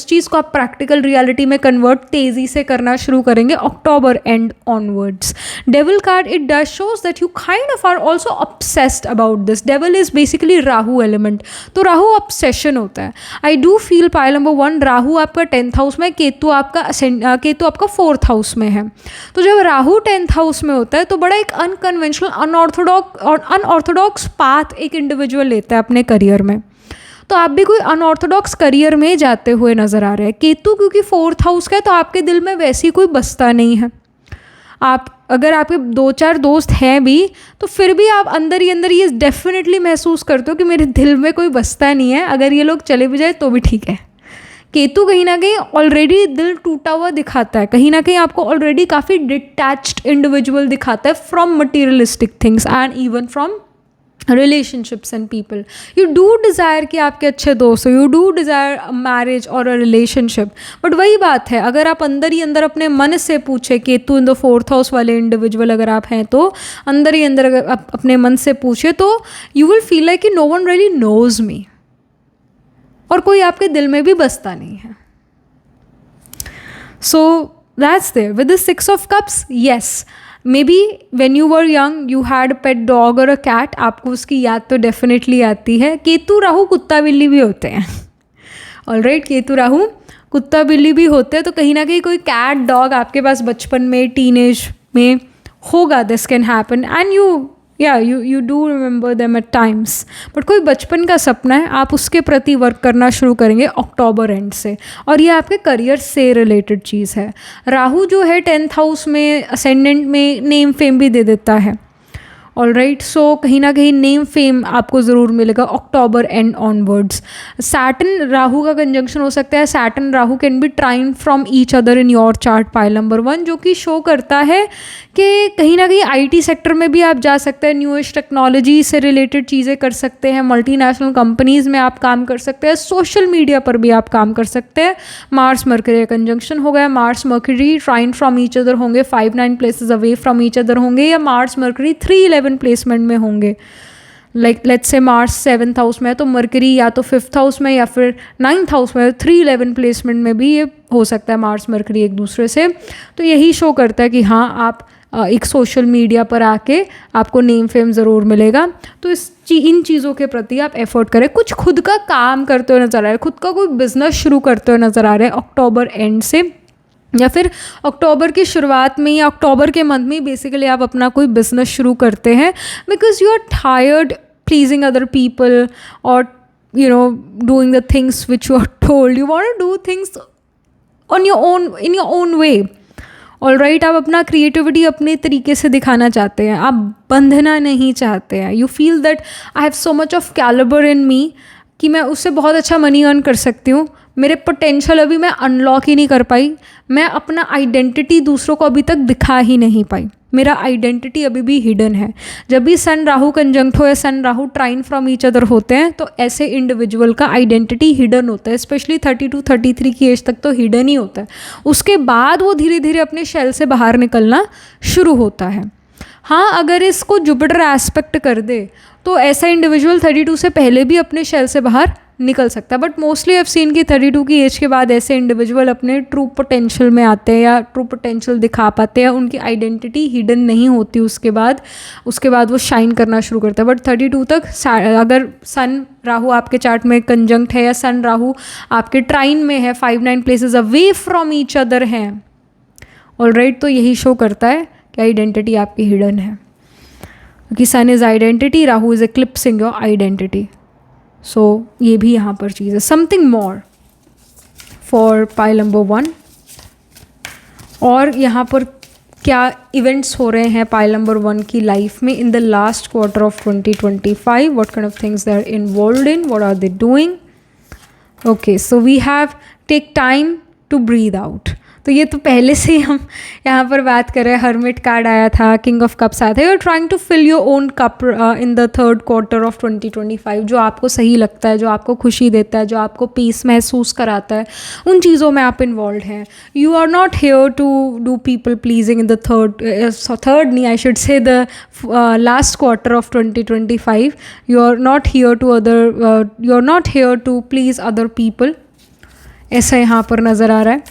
चीज़ को आप प्रैक्टिकल रियलिटी में कन्वर्ट तेज़ी से करना शुरू करेंगे October and onwards. Devil card, it does shows that you kind of are also obsessed about this. Devil is basically Rahu element, तो राहु ऑब्सेशन होता है। I do feel pile number 1, Rahu आपका 10th हाउस में, केतु आपका 4th हाउस में है। तो जब राहु 10th हाउस में होता है तो बड़ा एक अनकन्वेंशनल अनऑर्थोडॉक्स पाथ एक इंडिविजुअल लेता है अपने करियर में। तो आप भी कोई अनऑर्थोडॉक्स करियर में जाते हुए नजर आ रहे हैं। केतु क्योंकि 4th हाउस का है तो आपके दिल में वैसी कोई बसता नहीं है। आप अगर आपके 2-4 दोस्त हैं भी तो फिर भी आप अंदर ही अंदर ये डेफिनेटली महसूस करते हो कि मेरे दिल में कोई बसता नहीं है, अगर ये लोग चले भी जाए तो भी ठीक है। केतु कहीं ना कहीं ऑलरेडी दिल टूटा हुआ दिखाता है, कहीं ना कहीं आपको ऑलरेडी काफ़ी डिटैच्ड इंडिविजुअल दिखाता है from materialistic things and even from relationships and people. You do desire कि आपके अच्छे दोस्त हो, you do desire a marriage or a relationship, but वही बात है, अगर आप अंदर ही अंदर अपने मन से पूछे, Ketu in the 4th house वाले इंडिविजुअल अगर आप हैं तो अंदर ही अंदर अगर आप अपने मन से पूछे तो you will feel like कि no one really knows me, और कोई आपके दिल में भी बसता नहीं है। So that's there. With the 6 of Cups, yes, maybe when you were young you had a pet dog or a cat, आपको उसकी याद तो डेफिनेटली आती है। केतु राहु कुत्ता बिल्ली भी होते हैं, ऑलराइट, केतु राहु कुत्ता बिल्ली भी होते हैं, तो कहीं ना कहीं कोई कैट डॉग आपके पास बचपन में टीनेज में होगा। This can happen and you do remember them at times, but कोई बचपन का सपना है, आप उसके प्रति वर्क करना शुरू करेंगे अक्टूबर एंड से, और ये आपके करियर से रिलेटेड चीज़ है। राहु जो है 10th हाउस में असेंडेंट में नेम फेम भी दे देता है, ऑलराइट। सो कहीं ना कहीं नेम फेम आपको ज़रूर मिलेगा October and onwards. Saturn Rahu का कंजंक्शन हो सकता है, Saturn Rahu can be trine from each other in your chart pile number 1, जो कि शो करता है कि कहीं ना कहीं आईटी सेक्टर में भी आप जा सकते हैं, न्यूएस्ट टेक्नोलॉजी से रिलेटेड चीज़ें कर सकते हैं, मल्टीनेशनल कंपनीज़ में आप काम कर सकते हैं, सोशल मीडिया पर भी आप काम कर सकते हैं। मार्स मर्करी कंजंक्शन हो गया, Mars Mercury trine from each other होंगे, 5-9 places away from each other होंगे, या मार्स मर्करी 3-11 प्लेसमेंट में होंगे। Like let's say Mars 7th house में है तो मर्करी या तो 5th हाउस में या फिर 9th हाउस में, 3-11 प्लेसमेंट में भी ये हो सकता है मार्स मर्करी एक दूसरे से। तो यही शो करता है कि हाँ, आप एक सोशल मीडिया पर आके आपको नेम फेम ज़रूर मिलेगा। तो इन चीज़ों के प्रति आप एफर्ट करें, कुछ खुद का काम करते हुए नज़र आ रहा है, खुद का कोई बिजनेस शुरू करते हुए नज़र आ रहा है अक्टूबर एंड से, या फिर अक्टूबर की शुरुआत में या अक्टूबर के मंथ में बेसिकली आप अपना कोई बिजनेस शुरू करते हैं, because you are tired pleasing other people और doing the things which you are told. You want to do things in your own way, all right, आप अपना क्रिएटिविटी अपने तरीके से दिखाना चाहते हैं, आप बंधना नहीं चाहते हैं. You feel that I have so much of calibre in me कि मैं उससे बहुत अच्छा मनी अर्न कर सकती हूँ. मेरे पोटेंशियल अभी मैं अनलॉक ही नहीं कर पाई. मैं अपना आइडेंटिटी दूसरों को अभी तक दिखा ही नहीं पाई. मेरा आइडेंटिटी अभी भी हिडन है. जब भी सन राहु कंजंक्ट हो या सन Rahu trine from each other होते हैं तो ऐसे इंडिविजुअल का आइडेंटिटी हिडन होता है. स्पेशली 32-33 की एज तक तो हिडन ही होता है. उसके बाद वो धीरे धीरे अपने शेल से बाहर निकलना शुरू होता है. हाँ, अगर इसको जुपिटर एस्पेक्ट कर दे तो ऐसा इंडिविजुअल 32 से पहले भी अपने शेल से बाहर निकल सकता है. बट मोस्टली आई सीन कि 32 की एज के बाद ऐसे इंडिविजुअल अपने ट्रू पोटेंशियल में आते हैं या ट्रू पोटेंशियल दिखा पाते हैं. उनकी आइडेंटिटी हिडन नहीं होती. उसके बाद वो शाइन करना शुरू करता है. बट 32 तक अगर सन राहु आपके चार्ट में कंजंक्ट है या सन राहु आपके ट्राइन में है, 5-9 places away from each other हैं, ऑलराइट, तो यही शो करता है कि आइडेंटिटी आपकी हिडन है. क्योंकि sun is identity, Rahu is eclipsing your identity. So ये भी यहाँ पर चीज़ है. Something more for pile number 1. और यहाँ पर क्या इवेंट्स हो रहे हैं पाइल नंबर 1 की लाइफ में in the last quarter of 2025. What kind of things they are involved in, what are they doing. Okay, so we have take time to breathe out. तो ये तो पहले से ही हम यहाँ पर बात कर रहे हैं. हर्मिट कार्ड आया था, किंग ऑफ कप्स आया था. You are trying to fill your own cup in the third quarter of 2025. जो आपको सही लगता है, जो आपको खुशी देता है, जो आपको पीस महसूस कराता है, उन चीज़ों में आप इन्वॉल्व हैं. You are not here to do people pleasing in the third नहीं, I should say the last quarter of 2025. You are not here to please other people. ऐसा यहाँ पर नज़र आ रहा है.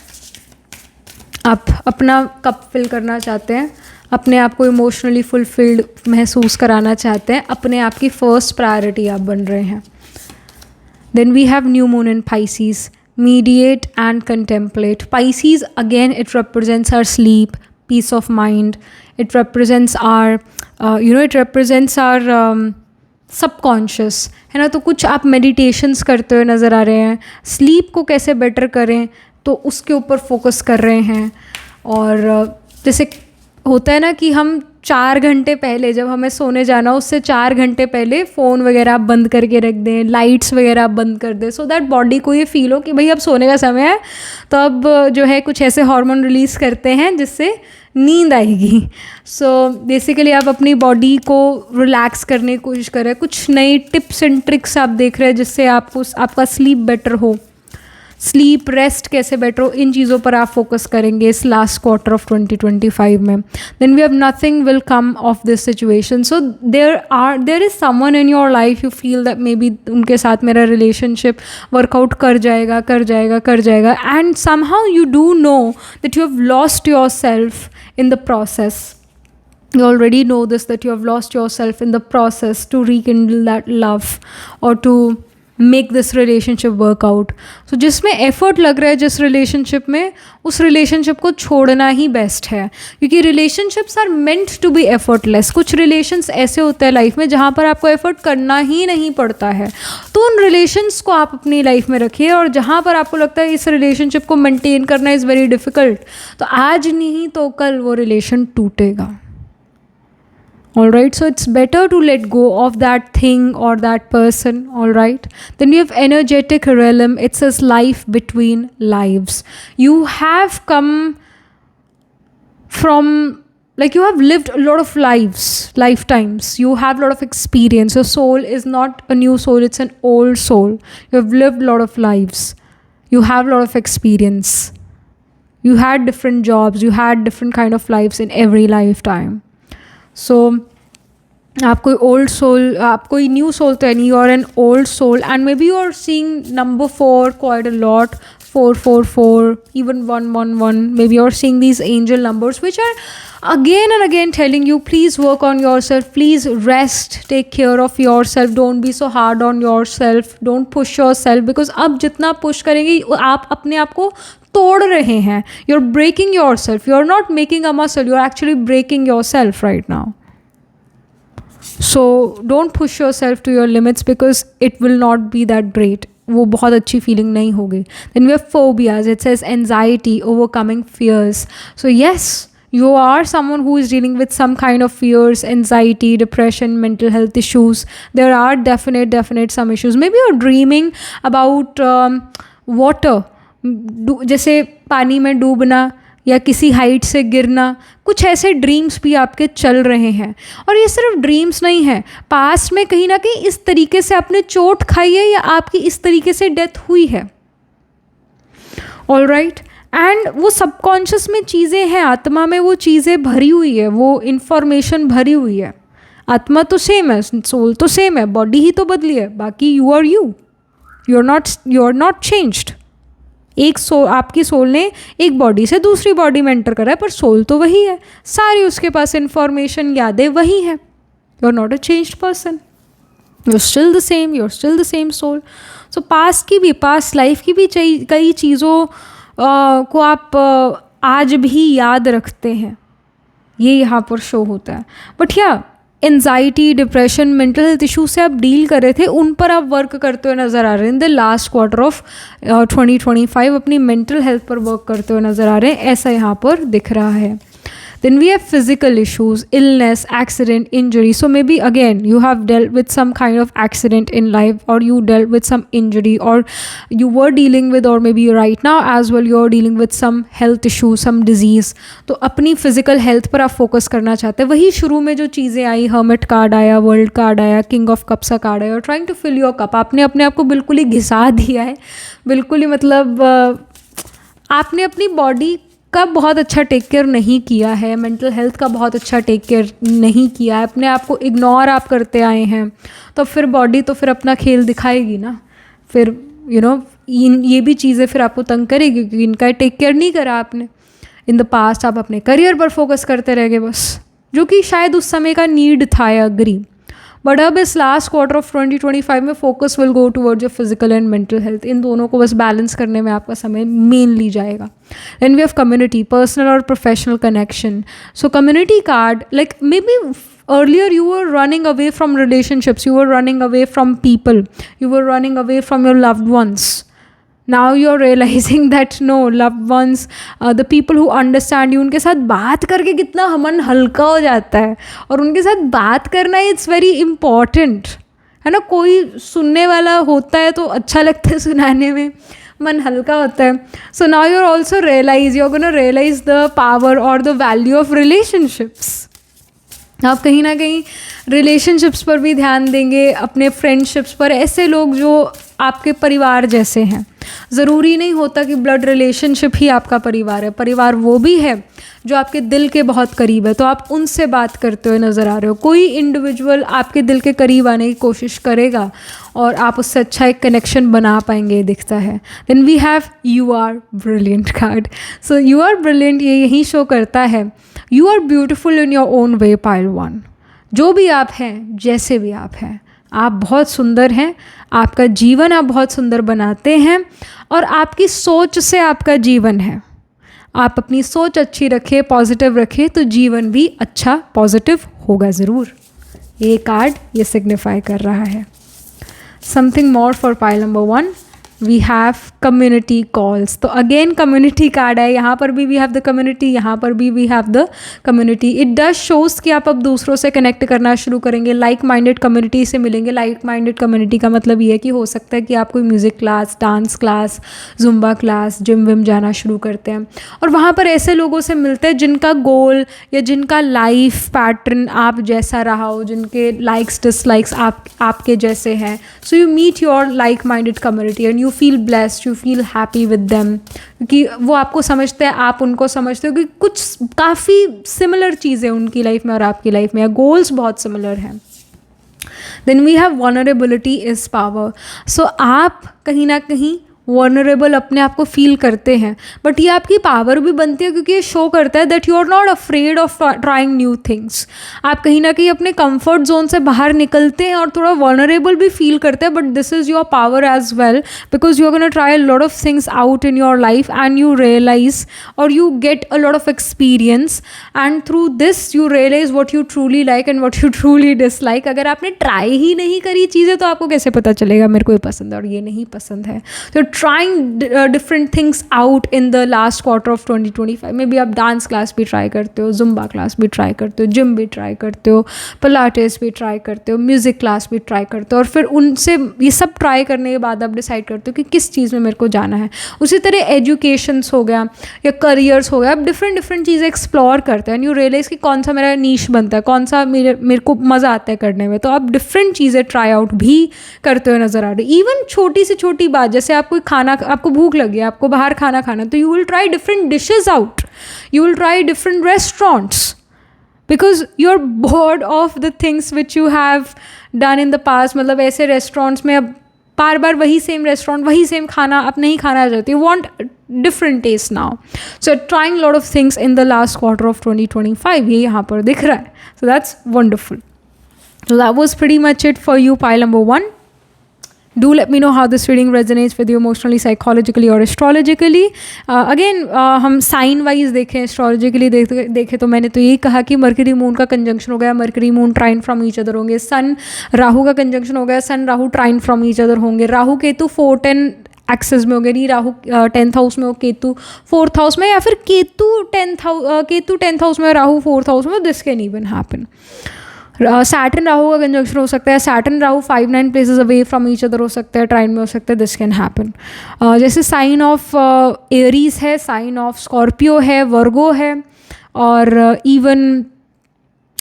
आप अपना कप फिल करना चाहते हैं, अपने आप को इमोशनली फुलफिल्ड महसूस कराना चाहते हैं, अपने आप की फर्स्ट प्रायोरिटी आप बन रहे हैं. Then we have new moon in Pisces, meditate and contemplate. Pisces again it represents our sleep, peace of mind. It represents our subconscious, है ना. तो कुछ आप मेडिटेशंस करते हुए नज़र आ रहे हैं. स्लीप को कैसे बेटर करें तो उसके ऊपर फोकस कर रहे हैं. और जैसे होता है ना कि हम 4 घंटे पहले, जब हमें सोने जाना हो उससे 4 घंटे पहले फ़ोन वगैरह आप बंद करके रख दें, लाइट्स वगैरह आप बंद कर दें, सो दैट बॉडी को ये फील हो कि भाई अब सोने का समय है. तो अब जो है कुछ ऐसे हार्मोन रिलीज़ करते हैं जिससे नींद आएगी. सो बेसिकली आप अपनी बॉडी को रिलैक्स करने की कोशिश कर रहे हैं. कुछ नई टिप्स एंड ट्रिक्स आप देख रहे हैं जिससे आपका स्लीप बेटर हो, स्लीप रेस्ट कैसे बेटर हो, इन चीज़ों पर आप फोकस करेंगे इस लास्ट क्वार्टर ऑफ 2025 में. Then we have nothing will come of this situation. So there is someone in your life, you feel that maybe उनके साथ मेरा रिलेशनशिप वर्कआउट कर जाएगा and somehow you do know that you have lost yourself in the process. You already know this, that you have lost yourself in the process to rekindle that love or to make this relationship work out. So जिसमें effort लग रहा है जिस relationship में, उस relationship को छोड़ना ही best है. क्योंकि relationships are meant to be effortless. कुछ relations ऐसे होते हैं life में जहाँ पर आपको effort करना ही नहीं पड़ता है. तो उन relations को आप अपनी life में रखिए. और जहाँ पर आपको लगता है इस relationship को maintain करना is very difficult, तो आज नहीं तो कल वो relation टूटेगा. Alright, so it's better to let go of that thing or that person. Alright, then we have energetic realm. It says life between lives. You have come from, like, you have lived a lot of lifetimes. You have a lot of experience. Your soul is not a new soul, it's an old soul. You have lived a lot of lives. You have a lot of experience. You had different jobs. You had different kind of lives in every lifetime. So आप कोई old soul, आप कोई new soul तो नहीं, you are an old soul and maybe you are seeing number 4 quite a lot, 444, even 111. Maybe you're seeing these angel numbers which are again and again telling you, please work on yourself, please rest, take care of yourself, don't be so hard on yourself, don't push yourself, because अब जितना push करेंगे आप अपने आप को तोड़ रहे हैं. You're breaking yourself. You're not making a muscle, you're actually breaking yourself right now. So don't push yourself to your limits because it will not be that great. वो बहुत अच्छी फीलिंग नहीं होगी. Then we have phobias. It says anxiety, overcoming fears. So yes, you are someone who is dealing with some kind of fears, anxiety, depression, mental health issues, there are definite some issues. Maybe you're dreaming about water, जैसे पानी में डूबना या किसी height से गिरना, कुछ ऐसे dreams भी आपके चल रहे हैं. और ये सिर्फ ड्रीम्स नहीं है, पास्ट में कहीं ना कहीं इस तरीके से आपने चोट खाई है या आपकी इस तरीके से डेथ हुई है. All right. एंड वो सबकॉन्शियस में चीज़ें हैं, आत्मा में वो चीज़ें भरी हुई है, वो इन्फॉर्मेशन भरी हुई है. आत्मा तो सेम है, सोल तो सेम है, बॉडी ही तो बदली है, बाकी यू आर नॉट चेंज्ड. एक सोल, आपकी सोल ने एक बॉडी से दूसरी बॉडी में एंटर करा है, पर सोल तो वही है, सारी उसके पास इन्फॉर्मेशन, यादें वही हैं. You are not a changed person, you are still the same soul. So past life की भी कई चीज़ों को आप आज भी याद रखते हैं, ये यहाँ पर शो होता है. बट या anxiety, depression, mental health issue से आप डील कर रहे थे, उन पर आप वर्क करते हुए नज़र आ रहे हैं. In the last quarter of 2025 अपनी मेंटल हेल्थ पर वर्क करते हुए नज़र आ रहे हैं, ऐसा यहाँ पर दिख रहा है. Then we have physical issues, illness, accident, injury. So maybe again you have dealt with some kind of accident in life, or you dealt with some injury, or you were dealing with, or maybe right now as well you are dealing with some health issue, some disease. तो अपनी physical health पर आप focus करना चाहते हैं. वही शुरू में जो चीज़ें आई, hermit card आया, world card आया, king of cups का card आया, trying to fill your cup. आपने अपने आप को बिल्कुल ही घिसा दिया है, बिल्कुल ही मतलब आपने अपनी बॉडी का बहुत अच्छा टेक केयर नहीं किया है, मेंटल हेल्थ का बहुत अच्छा टेक केयर नहीं किया है, अपने आप को इग्नोर आप करते आए हैं. तो फिर बॉडी तो फिर अपना खेल दिखाएगी ना, फिर ये भी चीज़ें फिर आपको तंग करेगी क्योंकि इनका टेक केयर नहीं करा आपने. इन द पास्ट आप अपने करियर पर फोकस करते रह गए बस, जो कि शायद उस समय का नीड था, आई अग्री. बट अब इस लास्ट क्वार्टर ऑफ 2025 में focus will go towards your physical and mental health. इन दोनों को बस बैलेंस करने में आपका समय मेनली जाएगा. Then we have community, personal और professional connection. So community card, like maybe earlier you were running away from relationships, you were running away from people, you were running away from your loved ones. Now you're realizing that no, loved ones, the people who understand you, उनके साथ बात करके कितना मन हल्का हो जाता है. और उनके साथ बात करना इट्स वेरी इम्पॉर्टेंट, है ना. कोई सुनने वाला होता है तो अच्छा लगता है, सुनाने में मन हल्का होता है. So now you are also you are gonna realise the power और द वैल्यू ऑफ रिलेशनशिप्स. आप कहीं ना कहीं रिलेशनशिप्स पर भी ध्यान देंगे, अपने फ्रेंडशिप्स पर. ऐसे लोग जो आपके परिवार जैसे हैं, ज़रूरी नहीं होता कि ब्लड रिलेशनशिप ही आपका परिवार है. परिवार वो भी है जो आपके दिल के बहुत करीब है, तो आप उनसे बात करते हुए नज़र आ रहे हो. कोई इंडिविजुअल आपके दिल के करीब आने की कोशिश करेगा और आप उससे अच्छा एक कनेक्शन बना पाएंगे, ये दिखता है. Then we have you are brilliant card. So you are brilliant, ये यही शो करता है you are beautiful in your own way. Pile 1, जो भी आप हैं, जैसे भी आप हैं, आप बहुत सुंदर हैं. आपका जीवन आप बहुत सुंदर बनाते हैं और आपकी सोच से आपका जीवन है. आप अपनी सोच अच्छी रखें, पॉजिटिव रखें, तो जीवन भी अच्छा पॉजिटिव होगा ज़रूर. ये कार्ड ये सिग्निफाई कर रहा है. Something more for pile number 1, we have community calls. तो अगेन कम्युनिटी कार्ड है, यहाँ पर भी वी हैव द कम्युनिटी, यहाँ पर भी we have the community. It does shows कि आप अब दूसरों से कनेक्ट करना शुरू करेंगे, लाइक माइंडेड कम्युनिटी से मिलेंगे. लाइक माइंडेड कम्युनिटी का मतलब ये है कि हो सकता है कि आप कोई music class, dance class, Zumba class, gym Vim जाना शुरू करते हैं और वहाँ पर ऐसे लोगों से मिलते हैं जिनका गोल या जिनका लाइफ पैटर्न आप जैसा रहा हो, जिनके लाइक्स डिसलाइक्स आपके जैसे हैं. So you meet your like minded community and you feel blessed, you feel happy with them, क्योंकि वो आपको समझते हैं, आप उनको समझते हो कि कुछ काफ़ी सिमिलर चीज़ें उनकी लाइफ में और आपकी लाइफ में, या गोल्स बहुत सिमिलर हैं. Then we have vulnerability is power. So आप कहीं ना कहीं वनरेबल अपने आप को फील करते हैं, बट ये आपकी पावर भी बनती है क्योंकि ये शो करता है that you are not afraid of trying new things. आप कहीं ना कहीं अपने कंफर्ट जोन से बाहर निकलते हैं और थोड़ा वनरेबल भी फील करते हैं. But this is your power as well, because you are gonna try a lot of things out in your life and you realise और you get a lot of experience, and through this you realise what you truly like and what you truly dislike. अगर आपने try ही नहीं करी चीज़ें तो आपको कैसे पता चलेगा मेरे को ये पसंद है और ये नहीं पसंद है. तो trying different things out in the last quarter of 2025. May be आप डांस क्लास भी ट्राई करते हो, जुम्बा क्लास भी ट्राई करते हो, जिम भी ट्राई करते हो, पिलाटेस भी ट्राई करते हो, म्यूज़िक क्लास भी ट्राई करते हो, और फिर उनसे ये सब ट्राई करने के बाद आप डिसाइड करते हो कि किस चीज़ में मेरे को जाना है. उसी तरह एजुकेशंस हो गया या करियर्स हो गया, आप डिफरेंट डिफरेंट चीज़ें एक्सप्लोर करते हैं एंड यू रियलाइज़ कि कौन सा मेरा नीश बनता है, कौन सा मेरे को मज़ा आता है करने में. तो आप डिफरेंट चीज़ें ट्राई आउट भी करते हुए नज़र आ रही. इवन छोटी से छोटी बात, जैसे आप कोई खाना, आपको भूख लगी है, आपको बाहर खाना तो you will try different dishes out, you will try different restaurants because you are bored of the things which you have done in the past. मतलब ऐसे रेस्टोरेंट्स में अब बार बार वही सेम रेस्टोरेंट, वही सेम खाना आप नहीं खाना चाहते. You want different taste now. So trying lot of things in the last quarter of 2025, ये यहाँ पर दिख रहा है. So that's wonderful. So that was pretty much it for you, pile number 1. Do let me know how this reading resonates with you emotionally, psychologically or astrologically. Again, हम sign wise देखें, astrologically देखें तो मैंने तो यही कहा कि mercury moon का कंजंक्शन हो गया, Mercury moon trine from each other होंगे. सन राहु का कंजंक्शन हो गया, sun Rahu trine from each other होंगे. राहु केतु 4-10 एक्सेस में हो गया, नहीं राहु 10th हाउस में हो, केतु 4th हाउस में, या फिर केतु 10th हाउस में, राहु 4th हाउस में. This can even happen. Saturn Rahu का कंजंक्शन हो सकता है, Saturn Rahu 5-9 places away from each other हो सकता है, ट्राइन में हो सकता है. This can happen. जैसे साइन ऑफ एरीज है, साइन ऑफ स्कॉर्पियो है, वर्गो है, और even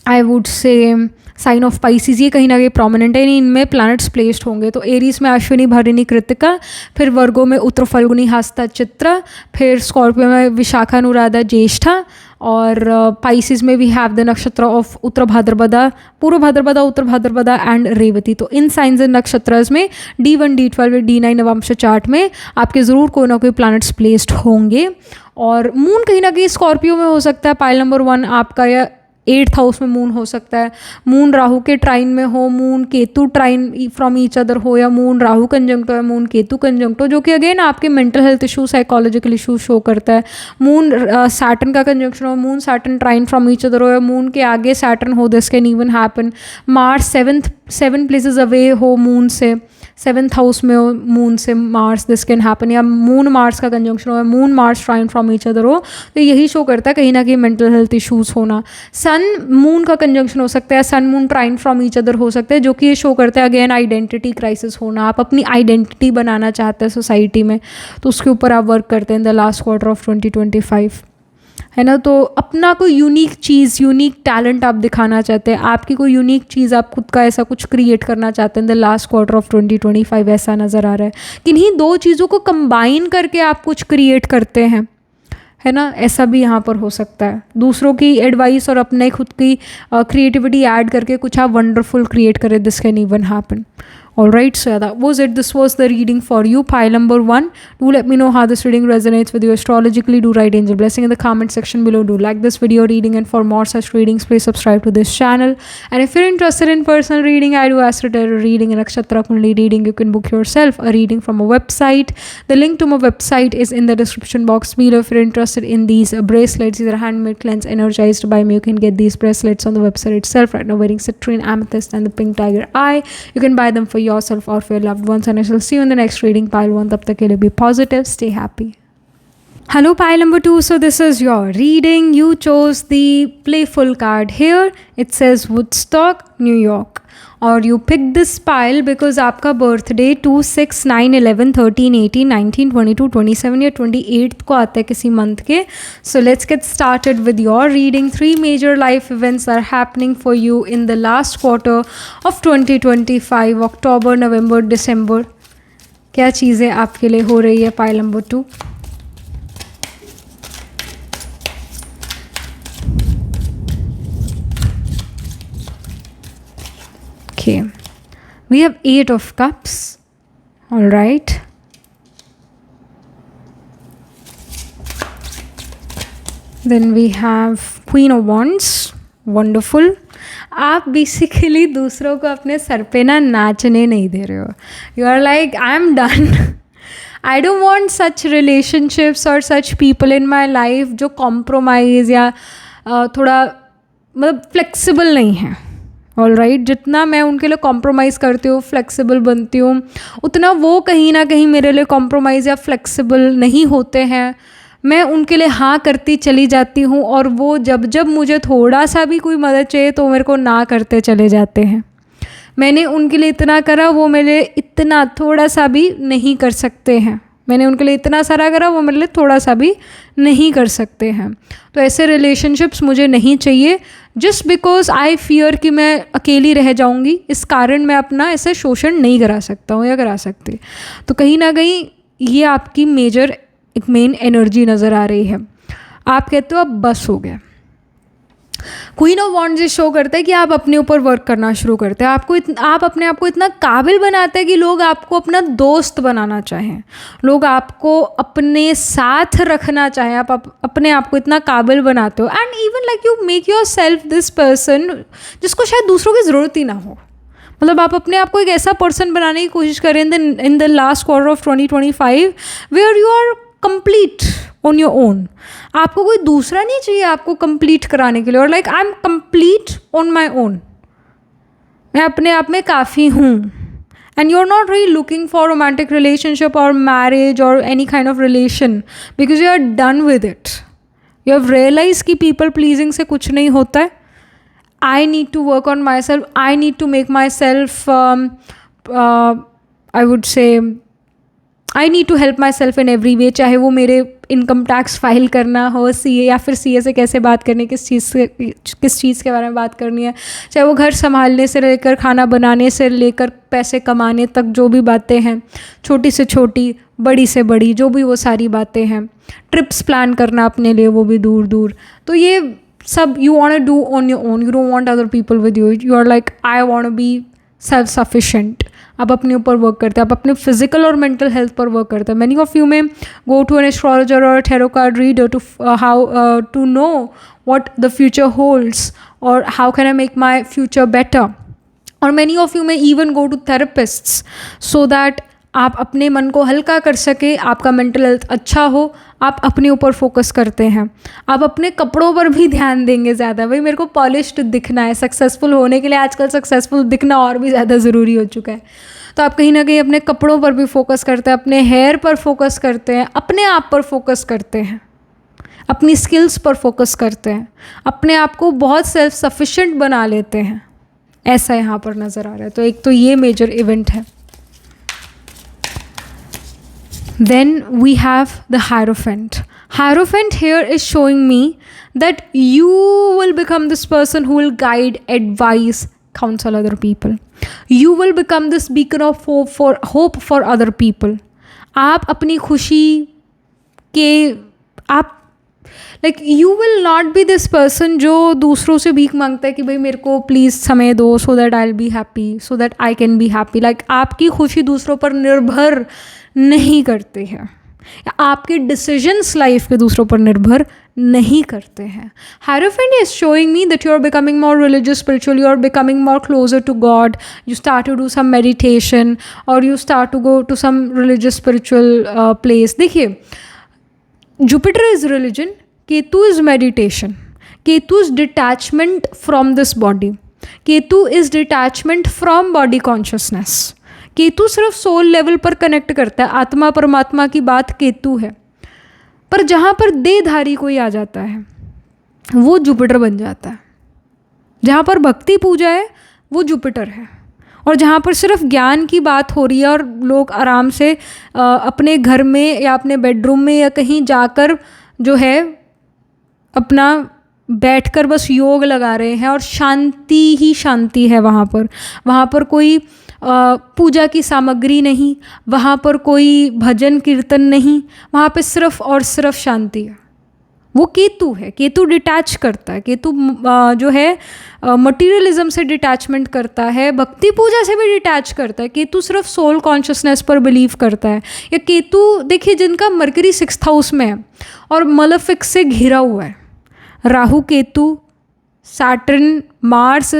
I would say sign of Pisces, ये कहीं ना कहीं प्रोमिनेंट है. इनमें प्लैनेट्स प्लेस्ड होंगे. तो एरीज में अश्विनी भरिणी कृतिका, फिर वर्गो में उत्तर फल्गुनी हस्ता चित्रा, फिर स्कॉर्पियो में विशाखा अनुराधा ज्येष्ठा, और पाइसिस में we have the nakshatra of उत्तर भाद्रपदा, पूर्व भाद्रपदा, उत्तर भाद्रपदा एंड रेवती. तो इन साइंस एंड नक्षत्रस में D1, D12, D9 navamsa chart में आपके ज़रूर कोई ना कोई प्लैनेट्स प्लेस्ड होंगे. और मून कहीं ना कहीं स्कॉर्पियो में हो सकता है. पाइल नंबर 1 आपका, या 8th हाउस में मून हो सकता है. मून राहु के ट्राइन में हो, moon Ketu trine from each other हो, या मून राहु कंजंक्ट हो, या मून केतु कंजंक्ट हो, जो कि अगेन आपके mental health issue, psychological issue show करता है. मून सैटर्न का कंजंक्शन हो, moon Saturn trine from each other हो, या मून के आगे सैटर्न हो, this can even happen. Mars 7 places away हो मून से, 7th हाउस में हो मून से मार्स, दिस कैन हैपन. या मून मार्स का कंजंक्शन हो, moon Mars trine from each other हो, तो यही शो करता है कहीं ना कहीं मेंटल हेल्थ इशूज़ होना. सन मून का कंजंक्शन हो सकता है, sun moon trine from each other हो सकता है, जो कि ये शो करता है अगेन आइडेंटिटी क्राइसिस होना. आप अपनी आइडेंटिटी बनाना चाहते हैं सोसाइटी में, तो उसके ऊपर आप वर्क करते हैं in the last quarter of 2025, है ना. तो अपना कोई यूनिक चीज़, यूनिक टैलेंट आप दिखाना चाहते हैं, आपकी कोई यूनिक चीज़, आप खुद का ऐसा कुछ क्रिएट करना चाहते हैं in the last quarter of 2025, ऐसा नज़र आ रहा है. किन्हीं दो चीज़ों को कंबाइन करके आप कुछ क्रिएट करते हैं, है ना, ऐसा भी यहाँ पर हो सकता है. दूसरों की एडवाइस और अपने खुद की क्रिएटिविटी ऐड करके कुछ आप वंडरफुल क्रिएट करें. This can even happen. Alright, so that was it. This was the reading for you, pile number 1. Do let me know how this reading resonates with you astrologically. Do write angel blessing in the comment section below. Do like this video reading, and for more such readings, please subscribe to this channel. And if you're interested in personal reading, I do astro tarot reading and nakshatra kundali reading. You can book yourself a reading from a website. The link to my website is in the description box below. If you're interested in these bracelets, these are handmade, cleansed, energized by me. You can get these bracelets on the website itself. Right now, wearing citrine, amethyst, and the pink tiger eye. You can buy them for yourself or for your loved ones, and I shall see you in the next reading. Pile 1. Tab tak ke liye be positive, stay happy. Hello, pile number 2. So this is your reading. You chose the playful card here. It says Woodstock, New York. और you picked this pile because आपका birthday 2, 6, 9, 11, 13, 18, 19, 22, 27 या 28 को आता है किसी month के. So let's get started with your reading. 3 major life events are happening for you in the last quarter of 2025, October, November, December. क्या चीज़ें आपके लिए हो रही है, pile number 2? Okay, we have 8 of cups. All right. Then we have Queen of Wands. Wonderful. आप basically दूसरों को अपने सर पे ना नाचने नहीं दे रहे हो. You are like, I am done. I don't want such relationships or such people in my life जो compromise या थोड़ा मतलब flexible नहीं है. ऑल राइट, जितना मैं उनके लिए कॉम्प्रोमाइज़ करती हूँ, फ्लेक्सिबल बनती हूँ, उतना वो कहीं ना कहीं मेरे लिए कॉम्प्रोमाइज़ या फ्लेक्सिबल नहीं होते हैं। मैं उनके लिए हाँ करती चली जाती हूँ और वो जब जब मुझे थोड़ा सा भी कोई मदद चाहिए तो मेरे को ना करते चले जाते हैं। मैंने उनके लिए इतना करा, वो मेरे लिए इतना थोड़ा सा भी नहीं कर सकते हैं। मैंने उनके लिए इतना सारा करा, वो मेरे लिए थोड़ा सा भी नहीं कर सकते हैं। तो ऐसे रिलेशनशिप्स मुझे नहीं चाहिए। जस्ट बिकॉज आई फियर कि मैं अकेली रह जाऊंगी, इस कारण मैं अपना ऐसे शोषण नहीं करा सकता हूँ या करा सकती। तो कहीं ना कहीं ये आपकी मेजर एक मेन एनर्जी नज़र आ रही है। आप कहते हो अब बस हो गया। क्वीन ऑफ वॉन्ड्स ये शो करता है कि आप अपने ऊपर वर्क करना शुरू करते हैं। आप अपने आप को इतना काबिल बनाते हैं कि लोग आपको अपना दोस्त बनाना चाहें, लोग आपको अपने साथ रखना चाहें। आप अपने आप को इतना काबिल बनाते हो and even like you make your self this person जिसको शायद दूसरों की ज़रूरत ही ना हो। मतलब आप अपने आप को एक ऐसा पर्सन बनाने की कोशिश करें in the last quarter of 2025 where you are complete on your own. आपको कोई दूसरा नहीं चाहिए आपको कंप्लीट कराने के लिए, और like I am complete on my own. मैं अपने आप में काफ़ी हूँ and you are not really looking for romantic relationship और मैरिज और any kind of relation because you are done with it. You have realise कि पीपल प्लीजिंग से कुछ नहीं होता है। I need to work on myself, I need to make myself, I would say I need to help my self in every way. चाहे वो मेरे income tax file करना हो, सीए या फिर सीए से कैसे बात करनी है, किस चीज़ के बारे में बात करनी है, चाहे वो घर संभालने से लेकर खाना बनाने से लेकर पैसे कमाने तक जो भी बातें हैं, छोटी से छोटी बड़ी से बड़ी जो भी वो सारी बातें हैं, ट्रिप्स प्लान करना अपने लिए वो भी दूर दूर, तो ये सब you want to do on your own. You don't want other people with you. You are like I want to be self sufficient. आप अपने ऊपर वर्क करते हैं, आप अपने फिजिकल और मेंटल हेल्थ पर वर्क करते हैं। Many of you may go to an astrologer और tarot card reader to know what the future holds और how can I make my future better. और many of you may even go to therapists so that आप अपने मन को हल्का कर सके, आपका मेंटल हेल्थ अच्छा हो। आप अपने ऊपर फोकस करते हैं, आप अपने कपड़ों पर भी ध्यान देंगे ज़्यादा। भाई मेरे को पॉलिश्ड दिखना है, सक्सेसफुल होने के लिए आजकल सक्सेसफुल दिखना और भी ज़्यादा ज़रूरी हो चुका है। तो आप कहीं ना कहीं अपने कपड़ों पर भी फोकस करते हैं, अपने हेयर पर फोकस करते हैं, अपने आप पर फोकस करते हैं, अपनी स्किल्स पर फोकस करते हैं, अपने आप को बहुत सेल्फ सफिशिएंट बना लेते हैं। ऐसा यहाँ पर नज़र आ रहा है। तो एक तो ये मेजर इवेंट है। Then we have the Hierophant. Hierophant here is showing me that you will become this person who will guide, advise, counsel other people. You will become this beacon of hope for other people. आप अपनी खुशी के आप you will not be this person जो दूसरों से भीख मांगता है कि भाई मेरे को प्लीज़ समय दो so that I'll be happy, so that I can be happy. आपकी खुशी दूसरों पर निर्भर नहीं करते हैं, आपके डिसीजंस लाइफ के दूसरों पर निर्भर नहीं करते हैं। Hierophant is showing me that you are becoming more religious, spiritual, you are becoming more closer to God. You start to do some meditation or you start to go to some religious spiritual place. देखिए, Jupiter is religion, Ketu is meditation, Ketu is detachment from this body, Ketu is detachment from body consciousness. Ketu सिर्फ soul level पर connect करता है, आत्मा परमात्मा की बात केतु है। पर जहाँ पर देहधारी कोई आ जाता है वो जुपिटर बन जाता है। जहाँ पर भक्ति पूजा है वो जुपिटर है। और जहाँ पर सिर्फ ज्ञान की बात हो रही है और लोग आराम से अपने घर में या अपने बेडरूम में या कहीं जाकर जो है अपना बैठकर बस योग लगा रहे हैं और शांति ही शांति है वहाँ पर कोई पूजा की सामग्री नहीं, वहाँ पर कोई भजन कीर्तन नहीं, वहाँ पे सिर्फ और सिर्फ शांति है। वो केतु है। केतु डिटैच करता है, केतु जो है मटीरियलिज्म से डिटैचमेंट करता है, भक्ति पूजा से भी डिटैच करता है। केतु सिर्फ सोल कॉन्शियसनेस पर बिलीव करता है। या केतु देखिए जिनका मरकरी 6th हाउस में है और मलेफिक से घिरा हुआ है, राहु केतु सैटर्न मार्स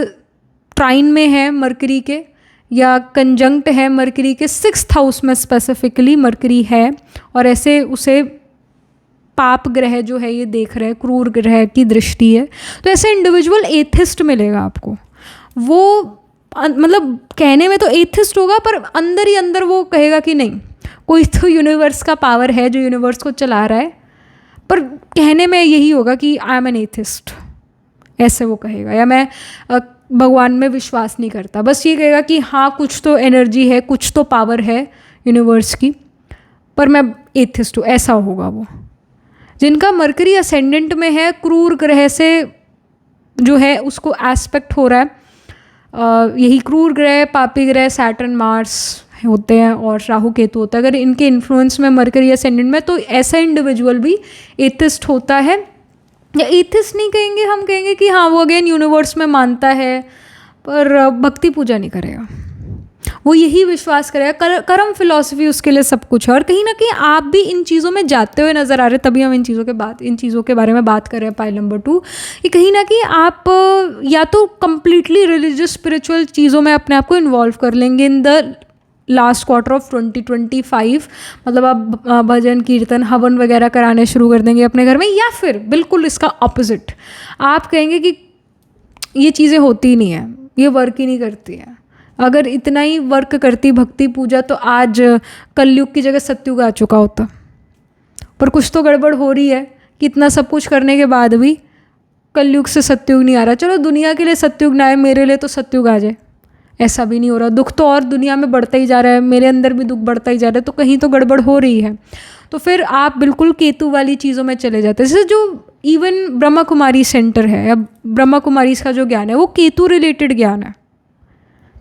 ट्राइन में है मरकरी के या कंजंक्ट है मरकरी के 6th हाउस में स्पेसिफिकली मरकरी है और ऐसे उसे पाप ग्रह जो है ये देख रहे हैं, क्रूर ग्रह की दृष्टि है। तो ऐसे इंडिविजुअल एथिस्ट मिलेगा आपको। वो मतलब कहने में तो एथिस्ट होगा, पर अंदर ही अंदर वो कहेगा कि नहीं, कोई तो यूनिवर्स का पावर है जो यूनिवर्स को चला रहा है, पर कहने में यही होगा कि आई एम एन एथिस्ट, ऐसे वो कहेगा। या मैं भगवान में विश्वास नहीं करता, बस ये कहेगा कि हाँ कुछ तो एनर्जी है, कुछ तो पावर है यूनिवर्स की, पर मैं एथिस्ट हूँ, ऐसा होगा वो। जिनका मरकरी असेंडेंट में है, क्रूर ग्रह से जो है उसको एस्पेक्ट हो रहा है, यही क्रूर ग्रह, पापी ग्रह, सैटर्न, मार्स होते हैं और राहु केतु होता है। अगर इनके इन्फ्लुएंस में मरकरी असेंडेंट में, तो ऐसा इंडिविजुअल भी एथिस्ट होता है। या एथिस्ट नहीं कहेंगे, हम कहेंगे कि हाँ वो अगेन यूनिवर्स में मानता है, पर भक्ति पूजा नहीं करेगा, वो यही विश्वास करेगा, कर्म फिलॉसफी उसके लिए सब कुछ है। और कहीं ना कहीं आप भी इन चीज़ों में जाते हुए नज़र आ रहे हैं, तभी हम इन चीज़ों के बारे में बात कर रहे हैं। पाइल नंबर 2 कि कहीं ना कहीं आप या तो कंप्लीटली रिलीजियस स्पिरिचुअल चीज़ों में अपने आप को इन्वॉल्व कर लेंगे in the last quarter of 2025, मतलब आप भजन कीर्तन हवन वगैरह कराने शुरू कर देंगे अपने घर में, या फिर बिल्कुल इसका ऑपोजिट, आप कहेंगे कि ये चीज़ें होती ही नहीं है, ये वर्क ही नहीं करती है। अगर इतना ही वर्क करती भक्ति पूजा तो आज कलयुग की जगह सतयुग आ चुका होता, पर कुछ तो गड़बड़ हो रही है कि इतना सब कुछ करने के बाद भी कलयुग से सतयुग नहीं आ रहा। चलो दुनिया के लिए सतयुग ना आए, मेरे लिए तो सतयुग आ जाए, ऐसा भी नहीं हो रहा। दुख तो और दुनिया में बढ़ता ही जा रहा है, मेरे अंदर भी दुख बढ़ता ही जा रहा है, तो कहीं तो गड़बड़ हो रही है। तो फिर आप बिल्कुल केतु वाली चीज़ों में चले जाते हैं। जैसे जो इवन ब्रह्मा कुमारी सेंटर है या ब्रह्मा कुमारी का जो ज्ञान है वो केतु रिलेटेड ज्ञान है,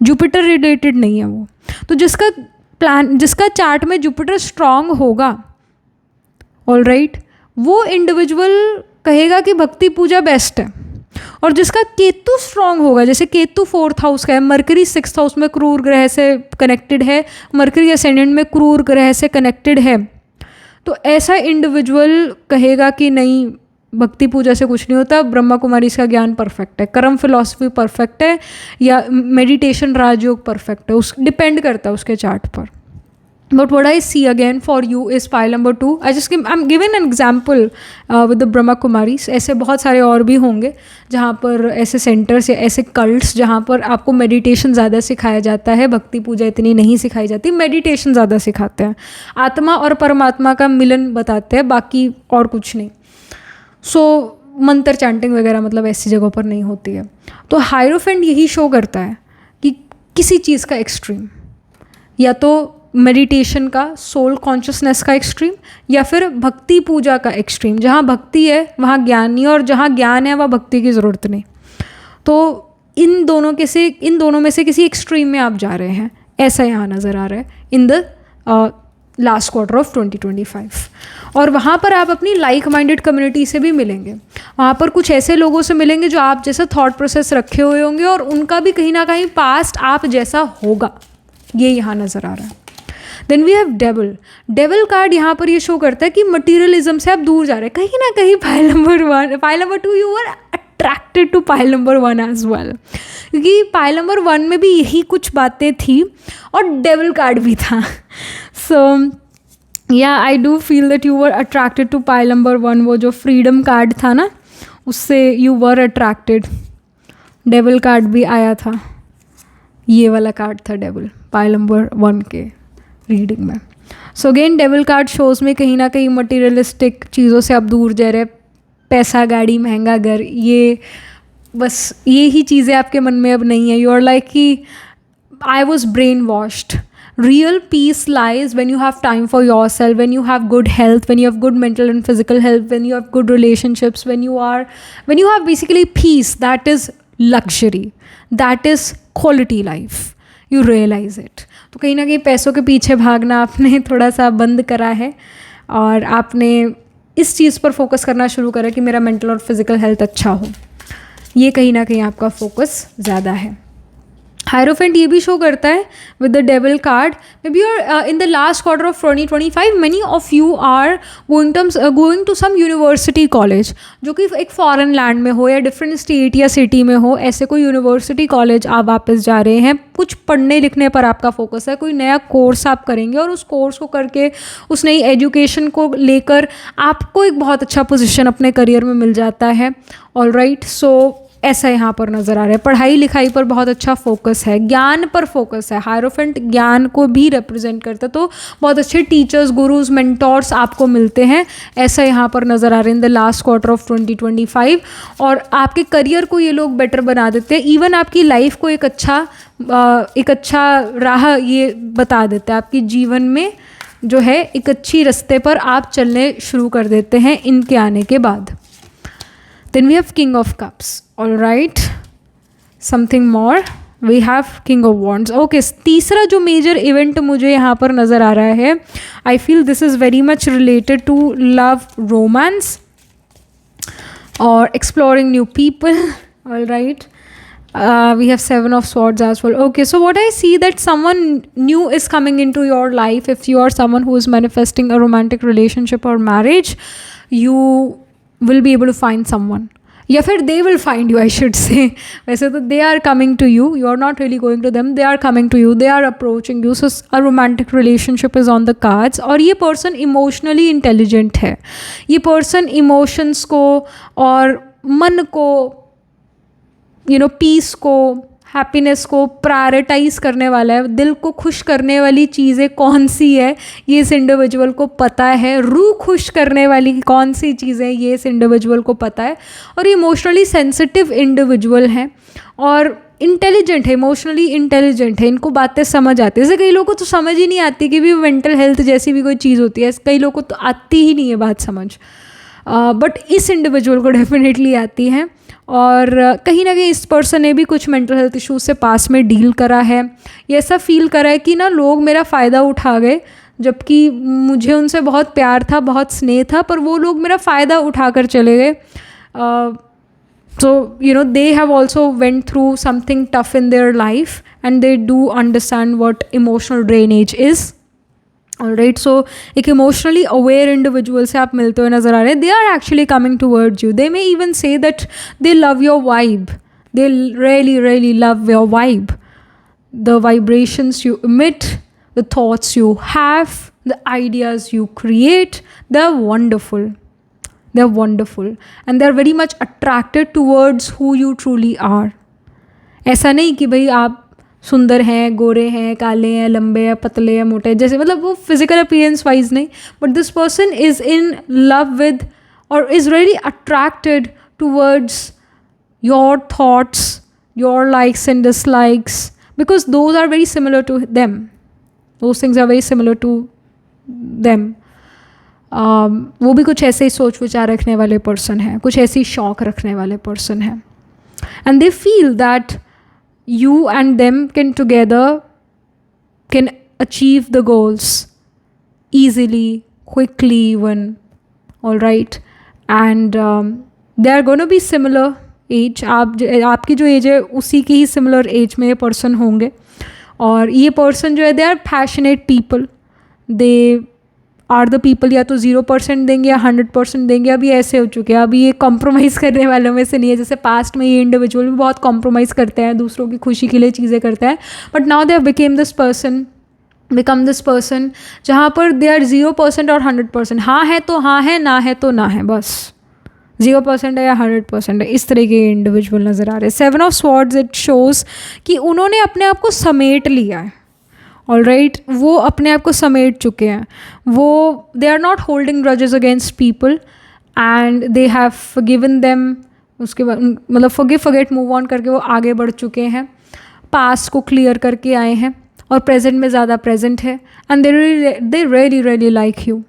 जुपिटर रिलेटेड नहीं है वो। तो जिसका चार्ट में जुपिटर स्ट्रांग होगा, ऑल राइट, वो इंडिविजुअल कहेगा कि भक्ति पूजा बेस्ट है। और जिसका केतु स्ट्रांग होगा, जैसे केतु 4th हाउस का है, मरकरी 6th हाउस में क्रूर ग्रह से कनेक्टेड है, मरकरी असेंडेंट में क्रूर ग्रह से कनेक्टेड है, तो ऐसा इंडिविजुअल कहेगा कि नहीं भक्ति पूजा से कुछ नहीं होता, ब्रह्मा कुमारी का ज्ञान परफेक्ट है, कर्म फिलॉसफी परफेक्ट है, या मेडिटेशन राजयोग परफेक्ट है, उस डिपेंड करता है उसके चार्ट पर। But what I see again for you is pile number 2. I'm giving an example with the Brahma Kumaris. ऐसे बहुत सारे और भी होंगे जहाँ पर ऐसे सेंटर्स या ऐसे कल्ट्स जहाँ पर आपको मेडिटेशन ज़्यादा सिखाया जाता है, भक्ति पूजा इतनी नहीं सिखाई जाती, मेडिटेशन ज़्यादा सिखाते हैं, आत्मा और परमात्मा का मिलन बताते हैं, बाकी और कुछ नहीं। मंत्र चैंटिंग वगैरह मतलब ऐसी जगहों पर नहीं होती है। तो हायरोफेंट यही शो करता है कि किसी चीज़ का एक्सट्रीम, या तो मेडिटेशन का, सोल कॉन्शियसनेस का एक्सट्रीम, या फिर भक्ति पूजा का एक्सट्रीम। जहाँ भक्ति है वहाँ ज्ञान नहीं, और जहाँ ज्ञान है वहाँ भक्ति की ज़रूरत नहीं। तो इन दोनों में से किसी एक्सट्रीम में आप जा रहे हैं, ऐसा यहाँ नज़र आ रहा है इन द लास्ट क्वार्टर ऑफ 2025। और वहाँ पर आप अपनी लाइक माइंडेड कम्युनिटी से भी मिलेंगे, वहाँ पर कुछ ऐसे लोगों से मिलेंगे जो आप जैसा थॉट प्रोसेस रखे हुए होंगे, और उनका भी कहीं ना कहीं पास्ट आप जैसा होगा, ये यहाँ नज़र आ रहा है। Then we have devil card. यहाँ पर ये शो करता है कि मटीरियलिज्म से आप दूर जा रहे हैं, कहीं ना कहीं pile number 2 you are attracted to pile number 1 as well, क्योंकि पाइल नंबर 1 में भी यही कुछ बातें थी और डेविल कार्ड भी था। सो या I do feel that you were attracted to pile number 1। वो जो फ्रीडम कार्ड था ना, उससे you were attracted. Devil card भी आया था, ये वाला कार्ड था डेविल पाइल नंबर 1 के रीडिंग में। So again devil card shows में कहीं ना कहीं मटीरियलिस्टिक चीज़ों से आप दूर जा रहे, पैसा, गाड़ी, महंगा घर, ये बस ये ही चीज़ें आपके मन में अब नहीं है। यू आर लाइक कि I was brain washed. Real peace lies when you have time for yourself, when you have good health, when you have good mental and physical health, when you have good relationships, when you have basically peace. That is luxury, that is quality life. You realize it. तो कहीं ना कहीं पैसों के पीछे भागना आपने थोड़ा सा बंद करा है, और आपने इस चीज़ पर फोकस करना शुरू करा कि मेरा मेंटल और फिजिकल हेल्थ अच्छा हो। ये कहीं ना कहीं आपका फोकस ज़्यादा है। हायरोफेंट ये भी शो करता है with the devil card, maybe in the last quarter of 2025 many of you are going to some university college, जो कि एक फॉरेन लैंड में हो या डिफरेंट स्टेट या सिटी में हो, ऐसे कोई यूनिवर्सिटी कॉलेज आप वापस जा रहे हैं। कुछ पढ़ने लिखने पर आपका फोकस है, कोई नया कोर्स आप करेंगे, और उस कोर्स को करके उस नई एजुकेशन को लेकर आपको एक बहुत अच्छा पोजीशन अपने करियर में मिल जाता है। ऑल राइट, सो ऐसा यहाँ पर नज़र आ रहा है। पढ़ाई लिखाई पर बहुत अच्छा फोकस है, ज्ञान पर फोकस है। हायरोफेंट ज्ञान को भी रिप्रेजेंट करता है, तो बहुत अच्छे टीचर्स, गुरुज, मेंटोर्स आपको मिलते हैं, ऐसा यहाँ पर नज़र आ रहा है इन द लास्ट क्वार्टर ऑफ 2025। और आपके करियर को ये लोग बेटर बना देते हैं, इवन आपकी लाइफ को एक अच्छा राह ये बता देते हैं। आपके जीवन में जो है एक अच्छी रास्ते पर आप चलने शुरू कर देते हैं इनके आने के बाद। Then we have King of Cups. All right. Something more. We have King of Wands. Okay. तीसरा जो मेजर इवेंट मुझे यहाँ पर नज़र आ रहा है, I feel this is very much related to love, romance, or exploring new people. All right. We have Seven of Swords as well. Okay, so what I see that someone new is coming into your life. If you are someone who is manifesting a romantic relationship or marriage, you will be able to find someone, या फिर they will find you, I should say. वैसे तो they are coming to you, you are not really going to them, they are coming to you, they are approaching you. So a romantic relationship is on the cards. और ये person emotionally intelligent है, ये person emotions को और मन को, piece को, happiness को प्रायोरिटाइज करने वाला है। दिल को खुश करने वाली चीज़ें कौन सी है ये इस इंडिविजुअल को पता है, रूह खुश करने वाली कौन सी चीज़ें ये इस इंडिविजुअल को पता है। और इमोशनली सेंसिटिव इंडिविजुअल हैं और इंटेलिजेंट है, इमोशनली इंटेलिजेंट है, इनको बातें समझ आती है। जैसे कई लोगों को तो समझ ही नहीं आती कि भी मेंटल हेल्थ जैसी भी कोई चीज़ होती है, कई लोगों को तो आती ही नहीं है बात समझ, बट इस इंडिविजुअल को डेफिनेटली आती है। और कहीं ना कहीं इस पर्सन ने भी कुछ मेंटल हेल्थ इश्यूज से पास में डील करा है। ये ऐसा फील करा है कि ना लोग मेरा फ़ायदा उठा गए, जबकि मुझे उनसे बहुत प्यार था, बहुत स्नेह था, पर वो लोग मेरा फ़ायदा उठा कर चले गए। So they have also went through something tough in their life and they do understand what emotional drainage is. Alright, so एक emotionally aware individual से आप मिलते हुए नज़र आ रहे हैं. They are actually coming towards you. They may even say that they love your vibe. They really, really love your vibe. The vibrations you emit, the thoughts you have, the ideas you create, they're wonderful. They're wonderful. And they're very much attracted towards who you truly are. ऐसा नहीं कि भाई आप सुंदर हैं, गोरे हैं, काले हैं, लंबे हैं, पतले हैं, मोटे हैं, जैसे मतलब वो फिजिकल अपीयरेंस वाइज नहीं, but this person is in love with और is really attracted towards your thoughts, your likes and dislikes, because those are very similar to them. Those things are very similar to them. वो भी कुछ ऐसे ही सोच विचार रखने वाले person हैं, कुछ ऐसी शौक रखने वाले पर्सन हैं. And they feel that you and them can achieve the goals easily, quickly even. All right. And they are going to be similar age, आपकी जो एज है उसी की ही सिमिलर एज में ये पर्सन होंगे. और ये पर्सन जो है they are passionate people. They are the people या तो 0% देंगे या 100% देंगे. अभी ऐसे हो चुके हैं, अभी ये कॉम्प्रोमाइज़ करने वालों में से नहीं है. जैसे पास्ट में ये इंडिविजुअल भी बहुत कॉम्प्रोमाइज़ करते हैं, दूसरों की खुशी के लिए चीज़ें करते हैं, but now they have become this person जहाँ पर दे आर 0% और 100%. हाँ है तो हाँ है, ना है तो ना है, बस 0% है या 100% है, इस तरह के इंडिविजुअल नज़र आ रहे हैं. 7 ऑफ स्वॉर्ड्स इट शोज़ कि उन्होंने अपने आप को समेट लिया है. ऑलराइट, वो अपने आप को समेट चुके हैं. वो they are not holding grudges against people and they have forgiven them. उसके बाद मतलब फॉरगेट मूव ऑन करके वो आगे बढ़ चुके हैं, पास्ट को क्लियर करके आए हैं और प्रेजेंट में ज़्यादा प्रेजेंट है. And they really like you.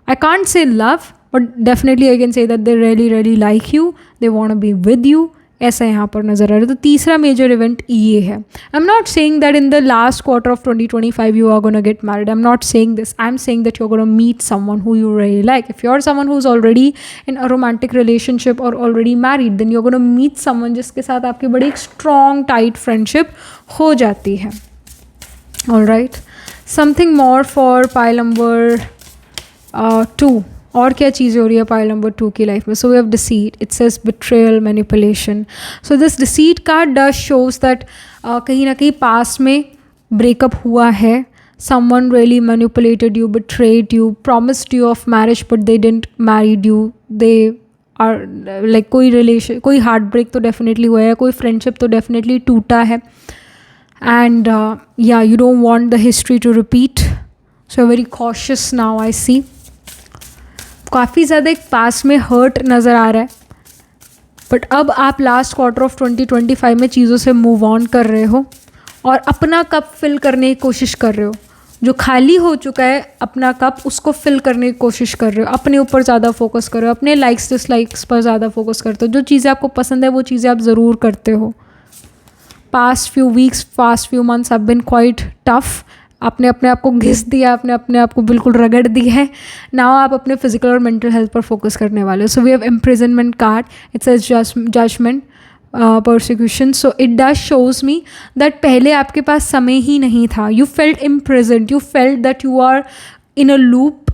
I can't say love, but definitely I can say that they really like you. They want to be with you. ऐसा यहाँ पर नज़र आ रहा है. तो तीसरा मेजर इवेंट ये है. I'm not saying that in the last quarter of 2025 you are going to get married. I'm not saying this. I'm saying that you're going to meet someone who you really like. If you're someone who's already in a romantic relationship or already married, then you're going to meet someone जिसके साथ आपकी बड़ी एक strong tight friendship हो जाती है. All right. Something more for pile number 2. और क्या चीज़ें हो रही है पाइल नंबर 2 की लाइफ में. So we have deceit. It says betrayal, manipulation. So this deceit card does shows that कहीं ना कहीं पास में ब्रेकअप हुआ है. Someone really manipulated you, betrayed you, promised you of marriage but they didn't married you. They और like कोई heart break तो definitely हुआ है, कोई फ्रेंडशिप तो डेफिनेटली टूटा है, एंड या you don't want the history to repeat, so very cautious now I see. काफ़ी ज़्यादा एक पास में हर्ट नज़र आ रहा है, बट अब आप लास्ट क्वार्टर ऑफ 2025 में चीज़ों से मूव ऑन कर रहे हो और अपना कप फिल करने की कोशिश कर रहे हो. जो खाली हो चुका है अपना कप, उसको फिल करने की कोशिश कर रहे हो. अपने ऊपर ज़्यादा फोकस कर रहे हो, अपने लाइक्स डिसलाइक्स पर ज़्यादा फोकस करते हो. जो चीज़ें आपको पसंद है वो चीज़ें आप ज़रूर करते हो. Past few weeks, past few months have been quite tough. आपने अपने आप को घिस दिया, आपने अपने आप को बिल्कुल रगड़ दिया है. नाउ आप अपने फिजिकल और मेंटल हेल्थ पर फोकस करने वाले हो. So we have imprisonment card, it's a judgement, persecution. So it does shows me that पहले आपके पास समय ही नहीं था. You felt imprisoned, you felt that you are in a loop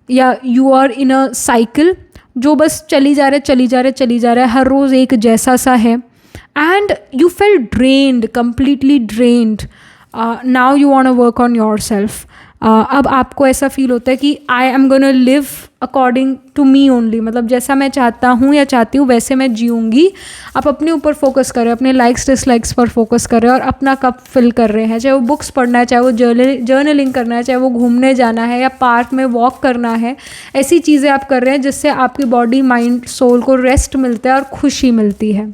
या you are in a cycle जो बस चली जा रहा है, हर रोज़ एक जैसा सा है. And you felt drained, completely drained. Now you want to work on yourself. अब आपको ऐसा फील होता है कि I am gonna live according to me only, मतलब जैसा मैं चाहता हूँ या चाहती हूँ वैसे मैं जीऊँगी. आप अपने ऊपर फोकस कर रहे हैं, अपने लाइक्स डिसलाइक्स पर फोकस कर रहे हैं और अपना कप फिल कर रहे हैं. चाहे वो बुक्स पढ़ना है, चाहे वो जर्नलिंग करना है, चाहे वो घूमने जाना है या पार्क में वॉक करना है. ऐसी चीज़ें आप कर रहे हैं जिससे आपकी बॉडी, माइंड, सोल को रेस्ट मिलता है और खुशी मिलती है.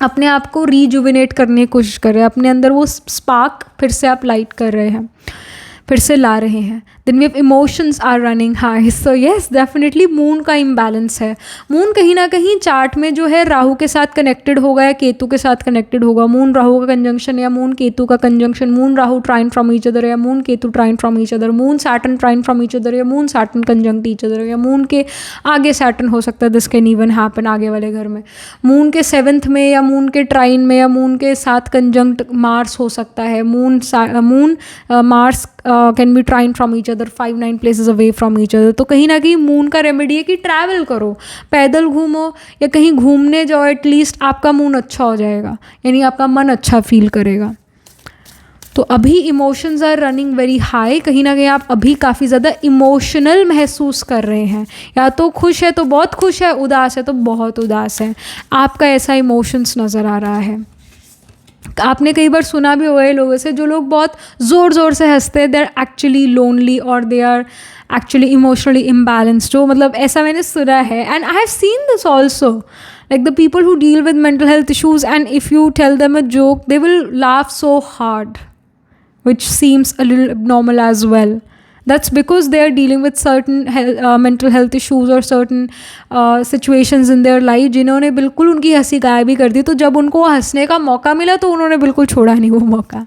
अपने आप को रीजुविनेट करने की कोशिश कर रहे हैं, अपने अंदर वो स्पार्क फिर से आप लाइट कर रहे हैं, फिर से ला रहे हैं. Then we have emotions are running high. So yes, definitely moon का इम्बैलेंस है. मून कहीं ना कहीं चार्ट में जो है राहु के साथ कनेक्टेड होगा या केतु के साथ कनेक्टेड होगा. मून राहु का कंजंक्शन या मून केतु का conjunction, moon Rahu trine from each other या moon Ketu trine from each other, moon Saturn trine from each other या moon Saturn conjunct each other, या मून के आगे सैटर्न हो सकता है. दिस कैन इवन हैपन आगे वाले घर में. मून के 7th में या मून के ट्राइन में या मून के साथ कंजंक्ट मार्स हो सकता है. Moon Mars can be trine from each other 5-9 places away from each other. तो कहीं ना कहीं मून का रेमेडी है कि ट्रैवल करो, पैदल घूमो या कहीं घूमने जाओ. एटलीस्ट आपका मूड अच्छा हो जाएगा, यानी आपका मन अच्छा फील करेगा. तो अभी emotions are running very high. कहीं ना कहीं आप अभी काफ़ी ज़्यादा इमोशनल महसूस कर रहे हैं. या तो खुश है तो बहुत खुश है, उदास है तो बहुत उदास है. आपका ऐसा इमोशंस नज़र आ रहा है. आपने कई बार सुना भी हुआ है लोगों से, जो लोग बहुत ज़ोर ज़ोर से हंसते हैं, दे आर एक्चुअली लोनली और they are actually emotionally imbalanced. जो मतलब ऐसा मैंने सुना है, and I have seen this also. Like the people who deal with mental health issues, and if you tell them a joke they will laugh so hard, which seems a little abnormal as well. That's because they are dealing with certain mental health issues or certain situations in their life जिन्होंने बिल्कुल उनकी हंसी गायब ही कर दी. तो जब उनको हंसने का मौका मिला तो उन्होंने बिल्कुल छोड़ा नहीं वो मौका.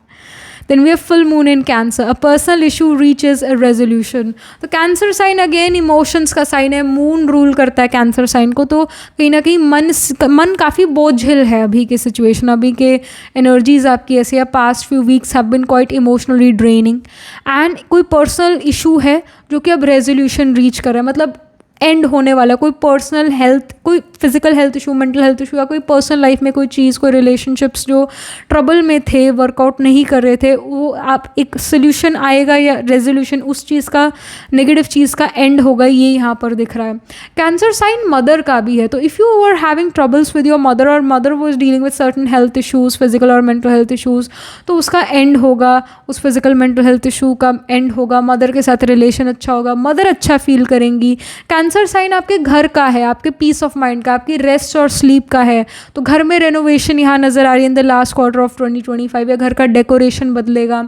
Then we have full moon in Cancer. A personal issue reaches a resolution. तो कैंसर साइन अगेन इमोशंस का साइन है. मून रूल करता है कैंसर साइन को. तो कहीं ना कहीं मन काफ़ी बोझिल है अभी के सिचुएशन. अभी के एनर्जीज आपकी ऐसी है. Past few weeks have been quite emotionally draining. And कोई पर्सनल इशू है जो कि अब रेजोल्यूशन रीच कर रहा है, मतलब एंड होने वाला. कोई पर्सनल हेल्थ, कोई physical health issue, mental health issue, या कोई पर्सनल लाइफ में कोई चीज़, कोई रिलेशनशिप्स जो ट्रबल में थे, वर्कआउट नहीं कर रहे थे, वो आप एक सोल्यूशन आएगा या रेजोल्यूशन उस चीज़ का, नेगेटिव चीज़ का एंड होगा. ये यहाँ पर दिख रहा है. कैंसर साइन मदर का भी है. तो if you are having troubles with your mother और mother was dealing with certain health issues, physical और मेंटल हेल्थ इशूज़, तो उसका एंड होगा. उस फिजिकल मेंटल हेल्थ इशू का एंड होगा. मदर के साथ रिलेशन अच्छा होगा, मदर अच्छा फील करेंगी. कैंसर साइन आपके घर का है, आपके पीस ऑफ माइंड का, आपकी रेस्ट और स्लीप का है. तो घर में रेनोवेशन यहाँ नज़र आ रही है इन द लास्ट क्वार्टर ऑफ 2025. या घर का डेकोरेशन बदलेगा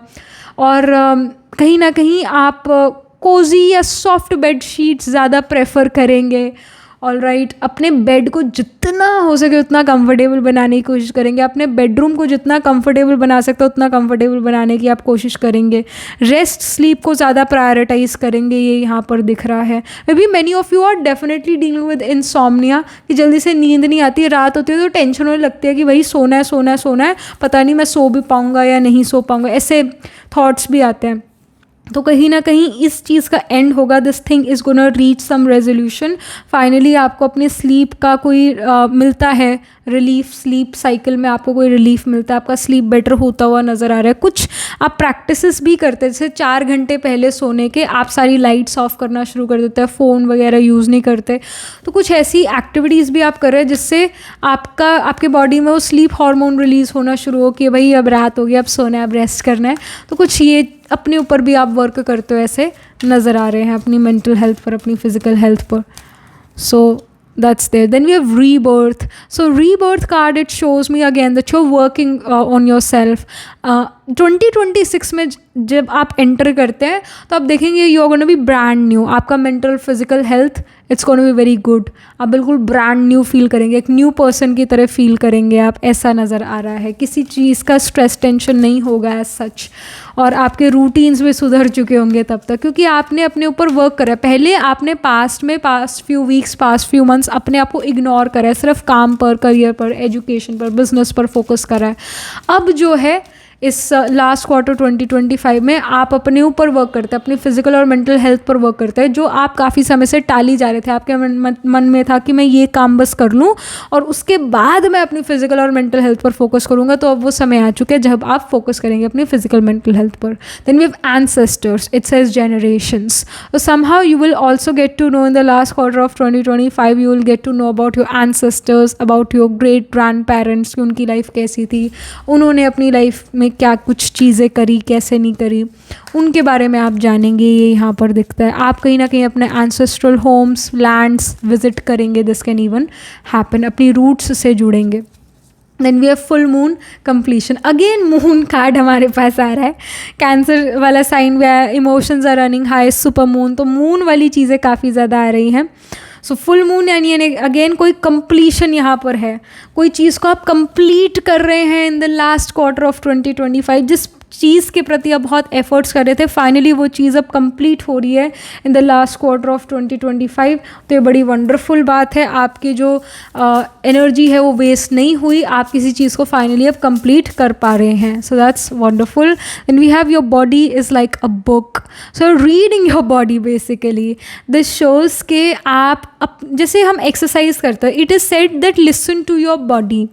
और कहीं ना कहीं आप कोजी या सॉफ्ट बेड शीट्स ज़्यादा प्रेफर करेंगे. ऑल राइट, अपने बेड को जितना हो सके उतना कंफर्टेबल बनाने की कोशिश करेंगे. अपने बेडरूम को जितना कंफर्टेबल बना सकते हो उतना कंफर्टेबल बनाने की आप कोशिश करेंगे. रेस्ट, स्लीप को ज़्यादा प्रायोरिटाइज करेंगे. ये यहाँ पर दिख रहा है. Maybe many of you are definitely dealing with insomnia, कि जल्दी से नींद नहीं आती. रात होती है तो टेंशन होने लगती है कि वही सोना है सोना है सोना है, पता नहीं मैं सो भी पाऊँगा या नहीं सो पाऊँगा. ऐसे थॉट्स भी आते हैं. तो कहीं ना कहीं इस चीज़ का एंड होगा. This thing is gonna reach some resolution. Finally आपको अपने स्लीप का कोई मिलता है रिलीफ, स्लीप साइकिल में आपको कोई रिलीफ मिलता है, आपका स्लीप बेटर होता हुआ नज़र आ रहा है, कुछ आप प्रैक्टिसेस भी करते हैं, जैसे 4 घंटे पहले सोने के आप सारी लाइट्स ऑफ करना शुरू कर देते हैं, फ़ोन वगैरह यूज़ नहीं करते, तो कुछ ऐसी एक्टिविटीज़ भी आप कर रहे हैं जिससे आपके बॉडी में वो स्लीप हार्मोन रिलीज़ होना शुरू हो कि भाई अब रात हो गई, अब सोना है, अब रेस्ट करना है। तो कुछ ये अपने ऊपर भी आप वर्क करते हो ऐसे नज़र आ रहे हैं, अपनी मेंटल हेल्थ पर, अपनी फिजिकल हेल्थ पर। सो that's there. Then we have rebirth. So rebirth card, it shows me again that you're working on yourself. 2026 में जब आप एंटर करते हैं तो आप देखेंगे you are gonna be brand new, आपका mental physical health it's gonna be very good, आप बिल्कुल ब्रांड न्यू फील करेंगे, एक न्यू पर्सन की तरह फील करेंगे आप, ऐसा नज़र आ रहा है। किसी चीज़ का स्ट्रेस टेंशन नहीं होगा एज सच, और आपके रूटीन्स भी सुधर चुके होंगे तब तक, क्योंकि आपने अपने ऊपर वर्क करा है। पहले आपने past few weeks, past few months अपने आप को इग्नोर करा है, सिर्फ काम पर, करियर पर, एजुकेशन पर, बिजनेस पर फोकस करा है। अब जो है इस लास्ट क्वार्टर 2025 में आप अपने ऊपर वर्क करते हैं, अपनी फिजिकल और मेंटल हेल्थ पर वर्क करते हैं, जो आप काफ़ी समय से टाली जा रहे थे। आपके मन में था कि मैं ये काम बस कर लूँ और उसके बाद मैं अपनी फिजिकल और मेंटल हेल्थ पर फोकस करूँगा, तो अब वो समय आ चुका है जब आप फोकस करेंगे अपनी फिजिकल मेंटल हेल्थ पर। Then we have ancestors, it says generations, so somehow you will also get to know in the last quarter of 2025 you will get to know about your ancestors, about your great grandparents, कि उनकी life कैसी थी, उन्होंने अपनी life में क्या कुछ चीज़ें करी, कैसे नहीं करी, उनके बारे में आप जानेंगे। ये यहाँ पर दिखता है। आप कहीं ना कहीं अपने एंसेस्ट्रल होम्स, लैंड्स विजिट करेंगे, दिस कैन इवन हैपन, अपनी रूट्स से जुड़ेंगे। Then we have full moon completion, again moon card हमारे पास आ रहा है, कैंसर वाला साइन वे emotions are running high, super moon, तो मून वाली चीज़ें काफ़ी ज़्यादा आ रही हैं। सो फुल मून यानी अगेन कोई कंप्लीशन यहाँ पर है, कोई चीज़ को आप कंप्लीट कर रहे हैं in the last quarter of 2025, जिस चीज़ के प्रति आप बहुत एफर्ट्स कर रहे थे, फाइनली वो चीज़ अब कंप्लीट हो रही है इन द लास्ट क्वार्टर ऑफ 2025। तो ये बड़ी वंडरफुल बात है, आपकी जो एनर्जी है वो वेस्ट नहीं हुई, आप किसी चीज़ को फाइनली अब कंप्लीट कर पा रहे हैं। So that's wonderful. And we have your body is like a book, so reading your body basically this shows के आप जैसे हम एक्सरसाइज करते हैं, it is said that listen to your body,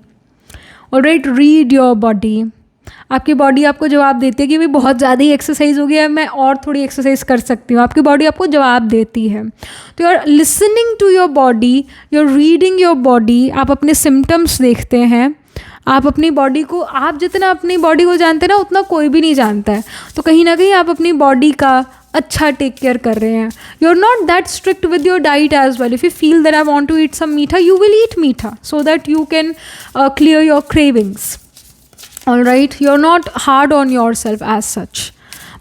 alright, read your body. आपकी body आपको जवाब देती है कि भाई बहुत ज़्यादा ही एक्सरसाइज हो गया है, मैं और थोड़ी एक्सरसाइज कर सकती हूँ, आपकी बॉडी आपको जवाब देती है। तो you are listening to your body, you are reading your body, आप अपने सिम्टम्स देखते हैं, आप अपनी बॉडी को, आप जितना अपनी बॉडी को जानते हैं ना उतना कोई भी नहीं जानता है, तो कहीं ना कहीं आप अपनी बॉडी का अच्छा टेक केयर कर रहे हैं। You are not that strict with your diet as well, if you feel that I want to eat some मीठा, यू विल ईट मीठा so that you can clear your cravings, alright, you are not hard on yourself as such,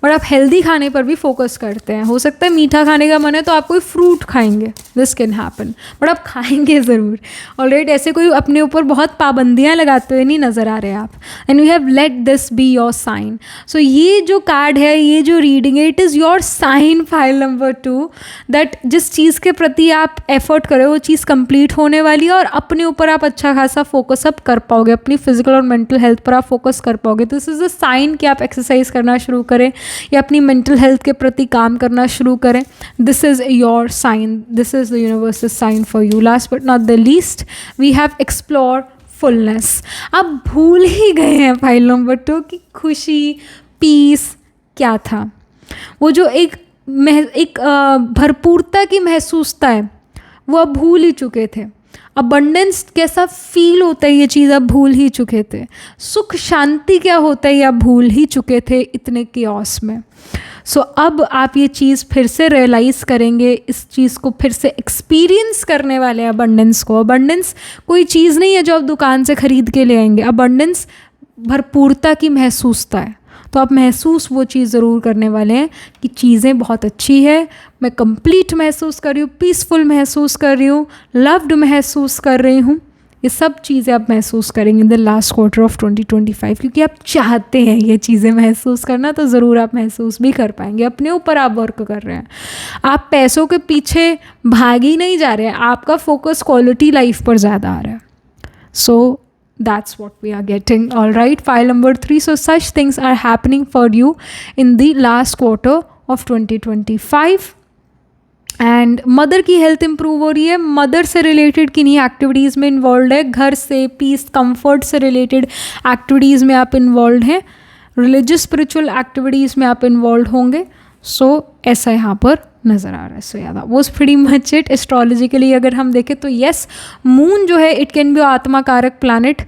but आप healthy खाने पर भी focus करते हैं। हो सकता है मीठा खाने का मन है तो आप कोई फ्रूट खाएंगे, दिस कैन हैपन, बट आप खाएंगे ज़रूर, ऑलराइट। ऐसे कोई अपने ऊपर बहुत पाबंदियाँ लगाते हुए नहीं नज़र आ रहे आप। And we have let this be your sign, so ये जो कार्ड है, ये जो रीडिंग है, it is your sign, pile number 2, that जिस चीज़ के प्रति आप एफर्ट करें वो चीज़ कंप्लीट होने वाली है और अपने ऊपर आप अच्छा खासा फोकस अप कर पाओगे, अपनी फिजिकल और मेंटल हेल्थ पर आप फोकस कर पाओगे। दिस इज़ अ साइन कि आप एक्सरसाइज करना शुरू करें या अपनी मेंटल हेल्थ के प्रति काम करना शुरू करें। This is your sign, this is the universal sign for you. Last but not the least we have explore fullness. आप भूल ही गए हैं फाइल नंबर 2 की खुशी, पीस क्या था, वो जो एक भरपूरता की महसूसता है वो आप भूल ही चुके थे। अबंडेंस कैसा फील होता है ये चीज़ आप भूल ही चुके थे। सुख शांति क्या होता है ये आप भूल ही चुके थे इतने कियोस में। सो अब आप ये चीज़ फिर से रियलाइज़ करेंगे, इस चीज़ को फिर से एक्सपीरियंस करने वाले हैं अबंडेंस को। अबंडेंस कोई चीज़ नहीं है जो आप दुकान से ख़रीद के ले आएंगे, अबंडेंस भरपूरता की महसूसता है। तो आप महसूस वो चीज़ ज़रूर करने वाले हैं कि चीज़ें बहुत अच्छी है, मैं कंप्लीट महसूस कर रही हूँ, पीसफुल महसूस कर रही हूँ, लव्ड महसूस कर रही हूँ। ये सब चीज़ें आप महसूस करेंगे in the last quarter of 2025, क्योंकि आप चाहते हैं ये चीज़ें महसूस करना, तो ज़रूर आप महसूस भी कर पाएंगे। अपने ऊपर आप वर्क कर रहे हैं, आप पैसों के पीछे भाग ही नहीं जा रहे हैं, आपका फोकस क्वालिटी लाइफ पर ज़्यादा आ रहा है। सो that's what we are getting. All right, file number 3. So such things are happening for you in the last quarter of 2025. And mother की हेल्थ इंप्रूव हो रही है, मदर से रिलेटेड किन्हीं एक्टिविटीज़ में इन्वॉल्व है, घर से पीस कंफर्ट से रिलेटेड एक्टिविटीज़ में आप इन्वॉल्व हैं, रिलीजियस स्पिरिचुअल एक्टिविटीज़ में आप इन्वॉल्व होंगे. सो ऐसा यहाँ पर नज़र आ रहा है. सो याद was pretty much it. Astrologically अगर हम देखें तो येस, मून जो है इट कैन बी आत्मा कारक प्लानट,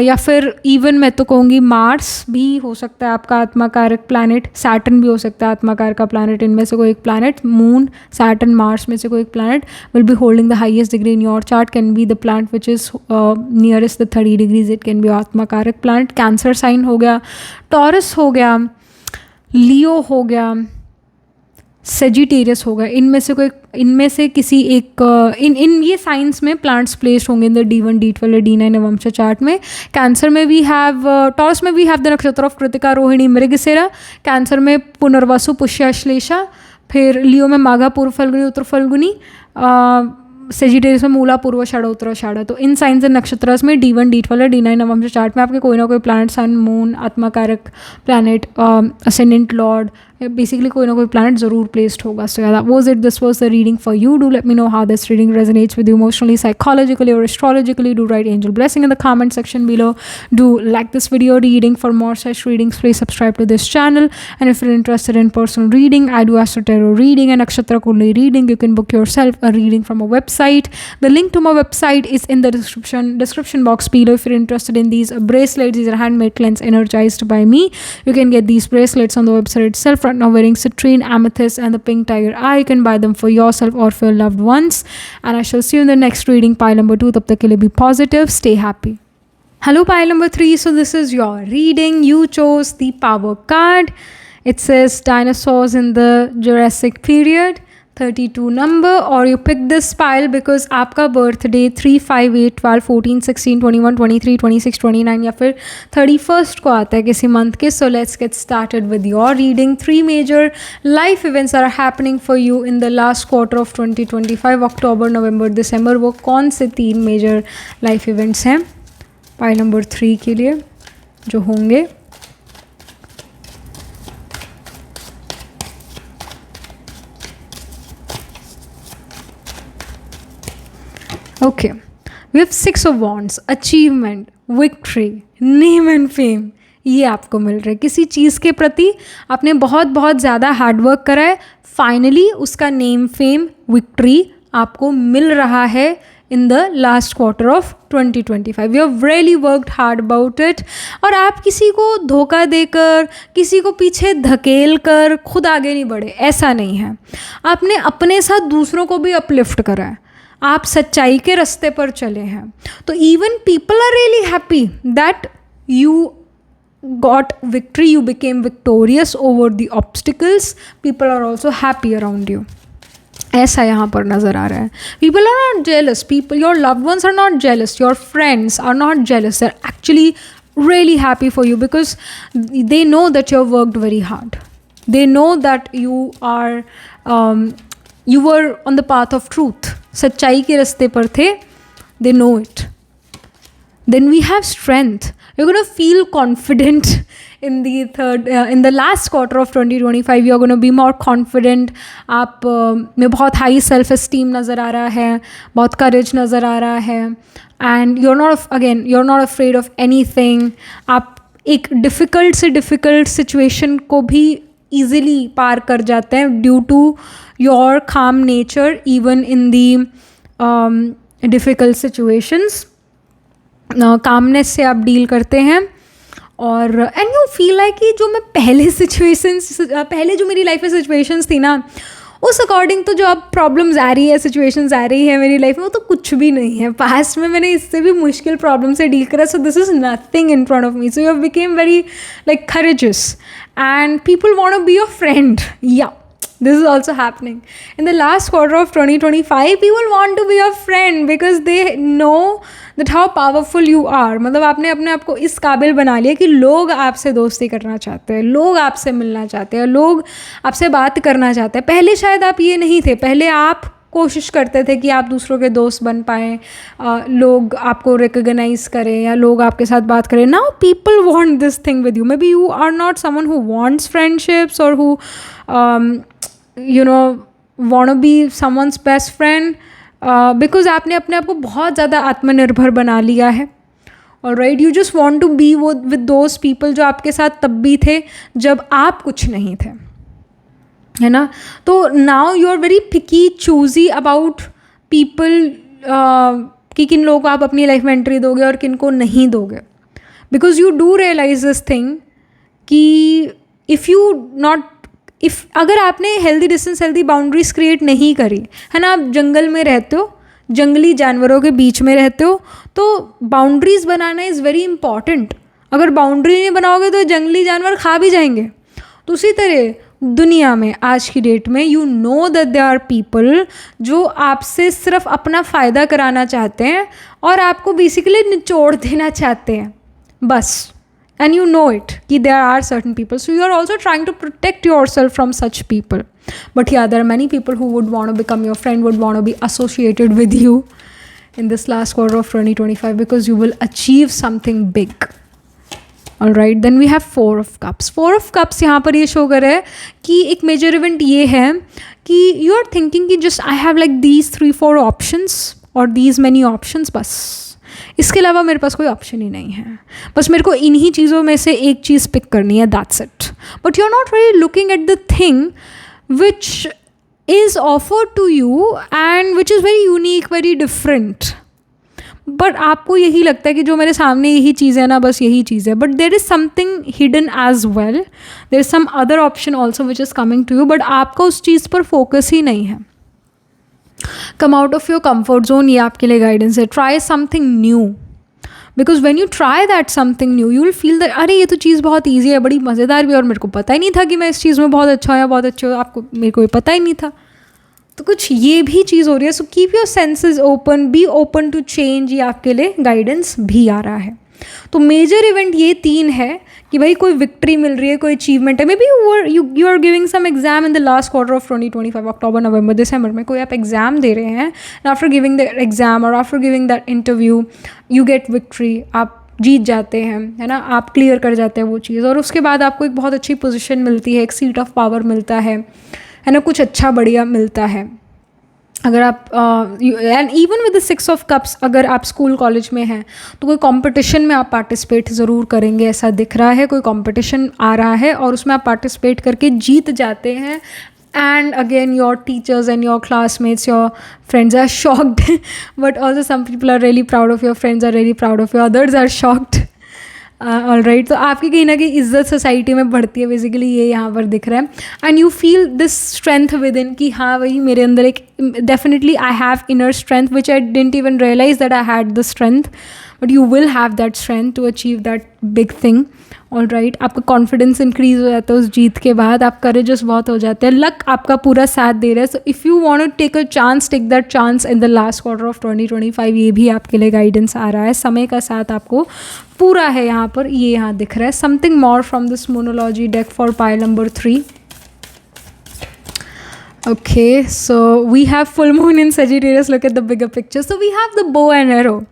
या फिर इवन मैं तो कहूँगी मार्स भी हो सकता है आपका आत्मा कारक प्लानट, सैटर्न भी हो सकता है आत्मा कारक का प्लानट. इनमें से कोई एक प्लानट, मून सैटर्न मार्स में से कोई एक planet will be holding the highest degree in your chart. Can be the planet which is nearest the 30 degrees. It can be आत्मा कारक प्लानट. कैंसर साइन हो गया, टॉरस हो गया, लियो हो गया, सेजिटेरियस होगा. इनमें से किसी एक इन ये साइंस में प्लांट्स प्लेस्ड होंगे in the D1, D12, D9 navamsa chart में. कैंसर में वी हैव, टॉरस में we have the nakshatra of Krittika, Rohini, Mrigashira. Cancer में पुनर्वसु, पुष्याश्लेषा. फिर लियो में माघा, पूर्व फल्गुनी, उत्तर फल्गुनी. सेजिटेरियस में मूला, पूर्वाषाढ़, उत्तराषाढ़. तो इन साइंस एंड नक्षत्रस में D1, D12, D9 navamsa chart में आपके कोई ना कोई planet, sun, moon, Atmakaraka planet, ascendant lord, basically कोई ना कोई प्लानट ज़रूर प्लेस्ड होगा. सो यार was it, this was the reading for you. Do let me know how this reading resonates with you emotionally, psychologically or astrologically. Do write angel blessing in the comment section below. Do like this video reading. For more such readings, please subscribe to this channel. And if you're interested in personal reading, I do Astro Tarot reading and Nakshatra Kundali reading. You can book yourself a reading from a website. The link to my website is in the description box below. If you're interested in these bracelets, these are handmade cleanse energized by me. You can get these bracelets on the website itself. Right now wearing citrine, amethyst and the pink tiger eye. You can buy them for yourself or for your loved ones. And I shall see you in the next reading, pile number 2. Tab tak ke liye be positive, stay happy. Hello pile number 3. So this is your reading. You chose the power card. It says dinosaurs in the Jurassic period, 32 number, or you pick this pile because आपका birthday 3, 5, 8, 12, 14, 16, 21, 23, 26, 29 या फिर 31st को आता है किसी month के. So let's get started with your reading. 3 major life events are happening for you in the last quarter of 2025, October, November, December. वो कौन से 3 major life events हैं pile number 3 के लिए जो होंगे? Okay, we have 6 of wands, achievement, victory, name and fame. ये आपको मिल रहा है. किसी चीज़ के प्रति आपने बहुत बहुत ज़्यादा हार्डवर्क करा है, फाइनली उसका नेम, फेम, विक्ट्री आपको मिल रहा है इन the last quarter of 2025. You have really worked hard about it. और आप किसी को धोखा देकर, किसी को पीछे धकेल कर खुद आगे नहीं बढ़े, ऐसा नहीं है. आपने अपने साथ दूसरों को भी अपलिफ्ट करा है, आप सच्चाई के रास्ते पर चले हैं. तो even people are really happy that you got victory, you became victorious over the obstacles. People are also happy around you, ऐसा यहाँ पर नज़र आ रहा है. People are not jealous, people, your loved ones are not jealous, your friends are not jealous. They are actually really happy for you because they know that you have worked very hard. They know that you were on the path of truth. सच्चाई के रास्ते पर थे. They know it. Then we have strength. You're going to feel confident in the last quarter of 2025. You're going to be more confident. आप में बहुत high self esteem नज़र आ रहा है, बहुत courage नज़र आ रहा है. And you're not afraid of anything. आप एक difficult से difficult situation को भी easily पार कर जाते हैं due to your calm nature even in the difficult situations. Calmness से आप डील करते हैं. और एंड यू फील लाइक कि जो मैं पहले जो मेरी लाइफ में सिचुएशंस थी ना, उस अकॉर्डिंग तो जो अब प्रॉब्लम्स आ रही है, सिचुएशंस आ रही है मेरी लाइफ में, वो तो कुछ भी नहीं है. पास्ट में मैंने इससे भी मुश्किल प्रॉब्लम से डील करा. So this is nothing in front of me. So you have become very like courageous and people want to be your friend. या this is also happening in the last quarter of 2025. People want to be your friend because they know that how powerful you are. मतलब आपने अपने आप को इस काबिल बना लिया कि लोग आपसे दोस्ती करना चाहते हैं, लोग आपसे मिलना चाहते हैं, लोग आपसे बात करना चाहते हैं. पहले शायद आप ये नहीं थे. पहले आप कोशिश करते थे कि आप दूसरों के दोस्त बन पाएँ, लोग आपको रिकग्नाइज करें या लोग आपके साथ बात करें. Now people want this thing with you. Maybe you are not someone who wants friendships और who want to be someone's best friend, because आपने अपने आप को बहुत ज़्यादा आत्मनिर्भर बना लिया है. Alright, you just want to be with those people जो आपके साथ तब भी थे जब आप कुछ नहीं थे, है ना. तो now you are very picky choosy about people कि किन लोगों को आप अपनी लाइफ में एंट्री दोगे और किन को नहीं दोगे. Because you do realise this thing कि अगर आपने healthy distance, healthy boundaries create नहीं करी, है ना, आप जंगल में रहते हो, जंगली जानवरों के बीच में रहते हो, तो boundaries banana is very important. अगर बाउंड्री नहीं बनाओगे तो जंगली जानवर खा भी जाएंगे. तो उसी तरह दुनिया में आज की डेट में you know that there are people जो आपसे सिर्फ अपना फ़ायदा कराना चाहते हैं और आपको बेसिकली निचोड़ देना चाहते हैं बस. And you know it कि there are certain people, so you are also trying to protect yourself from such people. But yeah, there are many people who would want to become your friend, would want to be associated with you in this last quarter of 2025 because you will achieve something big. Alright, then we have 4 of cups. 4 of cups यहाँ पर ये show कर रहा है कि एक major event ये है कि you are thinking कि just I have like these 3-4 options or these many options, बस इसके अलावा मेरे पास कोई ऑप्शन ही नहीं है, बस मेरे को इन्हीं चीज़ों में से एक चीज़ पिक करनी है, that's it. But you are not really looking at the thing which is offered to you and which is very unique, very different. But आपको यही लगता है कि जो मेरे सामने यही चीज़ है ना, बस यही चीज़ है. But there is something hidden as well, there is some other option also which is coming to you, but आपका उस चीज़ पर फोकस ही नहीं है. Come out of your comfort zone, ये आपके लिए गाइडेंस है. Try something new, because when you try that something new you will feel that अरे ये तो चीज़ बहुत ईजी है, बड़ी मज़ेदार भी, और मेरे को पता ही नहीं था कि मैं इस चीज़ में बहुत अच्छा हूँ या बहुत अच्छे हो. आपको, मेरे को ये पता ही नहीं था. तो कुछ ये भी चीज़ हो रही है. So keep your senses open, be open to change, ये आपके लिए गाइडेंस भी आ रहा है. तो मेजर इवेंट ये 3 है कि भाई कोई विक्ट्री मिल रही है, कोई अचीवमेंट है. Maybe you are giving some exam in the last quarter of 2025, October, November, December में कोई आप एग्जाम दे रहे हैं. And after giving that exam और after giving that interview you get victory, आप जीत जाते हैं, है ना, आप क्लियर कर जाते हैं वो चीज़. और उसके बाद आपको एक बहुत अच्छी पोजीशन मिलती है, एक सीट ऑफ पावर मिलता है ना, कुछ अच्छा बढ़िया मिलता है. अगर आप and even with the 6 of cups, अगर आप स्कूल कॉलेज में हैं तो कोई कंपटीशन में आप पार्टिसिपेट ज़रूर करेंगे, ऐसा दिख रहा है. कोई कंपटीशन आ रहा है और उसमें आप पार्टिसिपेट करके जीत जाते हैं. And again your teachers and your classmates, your friends are shocked, but also some people are really proud of your friends, are really proud of your, others are shocked. Alright, तो आपकी कहीं ना कहीं इज्जत सोसाइटी में बढ़ती है, basically ये यहाँ पर दिख रहा है. And you feel this strength within कि हाँ भाई मेरे अंदर एक definitely I have inner strength which I didn't even realise that I had the strength, but you will have that strength to achieve that big thing. Alright, आपका confidence increase हो जाता है उस जीत के बाद, आप करेजस बहुत हो जाते हैं, लक आपका पूरा साथ दे रहा है. So if you want to take a chance, take that chance in the last quarter of 2025. ये भी आपके लिए गाइडेंस आ रहा है. समय का साथ आपको पूरा है यहाँ पर, ये यहाँ दिख रहा है. Something more from this Moonology deck for pile number 3. Okay, so we have full moon in Sagittarius. Look at the bigger picture. So we have the bow and arrow.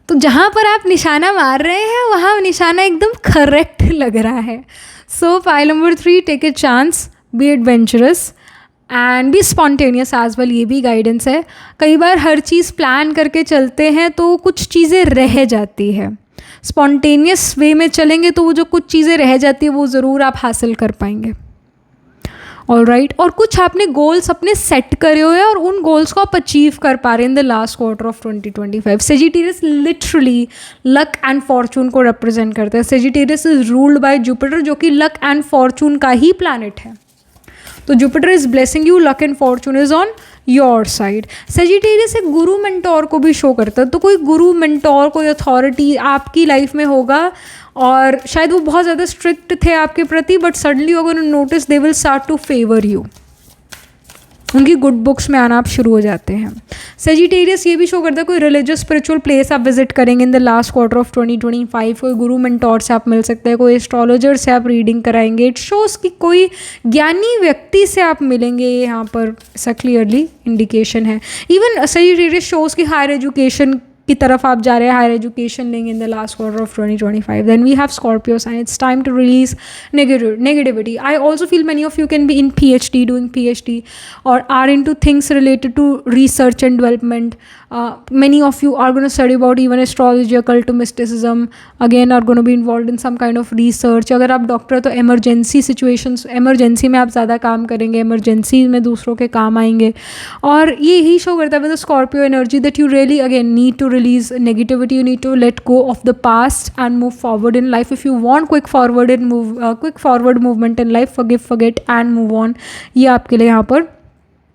तो जहाँ पर आप निशाना मार रहे हैं वहाँ निशाना एकदम करेक्ट लग रहा है. So pile number 3, take a chance, be adventurous and be spontaneous as well. ये भी गाइडेंस है. कई बार हर चीज़ प्लान करके चलते हैं तो कुछ चीज़ें रह जाती है. स्पॉन्टेनियस वे में चलेंगे तो वो जो कुछ चीज़ें रह जाती है वो ज़रूर आप हासिल कर पाएंगे. ऑलराइट, और कुछ आपने गोल्स अपने सेट करे हुए हैं और उन गोल्स को आप अचीव कर पा रहे हैं in the last quarter of 2025. Sagittarius literally luck and Fortune को रिप्रेजेंट करता है. Sagittarius is ruled by Jupiter, जो कि लक एंड फॉर्चून का ही प्लैनेट है. तो Jupiter is blessing you, luck and Fortune is on your side. Sagittarius एक गुरु mentor को भी शो करता है. तो कोई गुरु मेंटोर, कोई अथॉरिटी आपकी लाइफ में होगा और शायद वो बहुत ज़्यादा स्ट्रिक्ट थे आपके प्रति, but suddenly you are going to notice they will start to favour you. उनकी गुड बुक्स में आना आप शुरू हो जाते हैं. सेजिटेरियस ये भी शो करता है कोई रिलीजियस स्पिरिचुअल प्लेस आप विजिट करेंगे in the last quarter of 2025. कोई गुरु मेंटोर से आप मिल सकते हैं, कोई एस्ट्रोलॉजर से आप रीडिंग कराएंगे. इट शोज़ कि कोई ज्ञानी व्यक्ति से आप मिलेंगे, यहाँ पर ऐसा क्लियरली इंडिकेशन है. इवन सेजिटेरियस शोज़ की हायर एजुकेशन की तरफ आप जा रहे हैं, हायर एजुकेशन लेंगे in the last quarter of 2025. Then we have Scorpio sign, it's time to release negativity. I also feel many of you can be in PhD, doing PhD, or are into things related to research and development. Many of you are going to study about even astrology, occult mysticism, again are going to be involved in some kind of research. अगर आप doctor तो emergency situations, emergency में आप ज़्यादा काम करेंगे, emergency में दूसरों के काम आएंगे. और ये ही शो करता है with the Scorpio energy that you really again need to release negativity, you need to let go of the past and move forward in life. If you want quick forward movement in life, forgive, forget and move on. ये आपके लिए यहाँ पर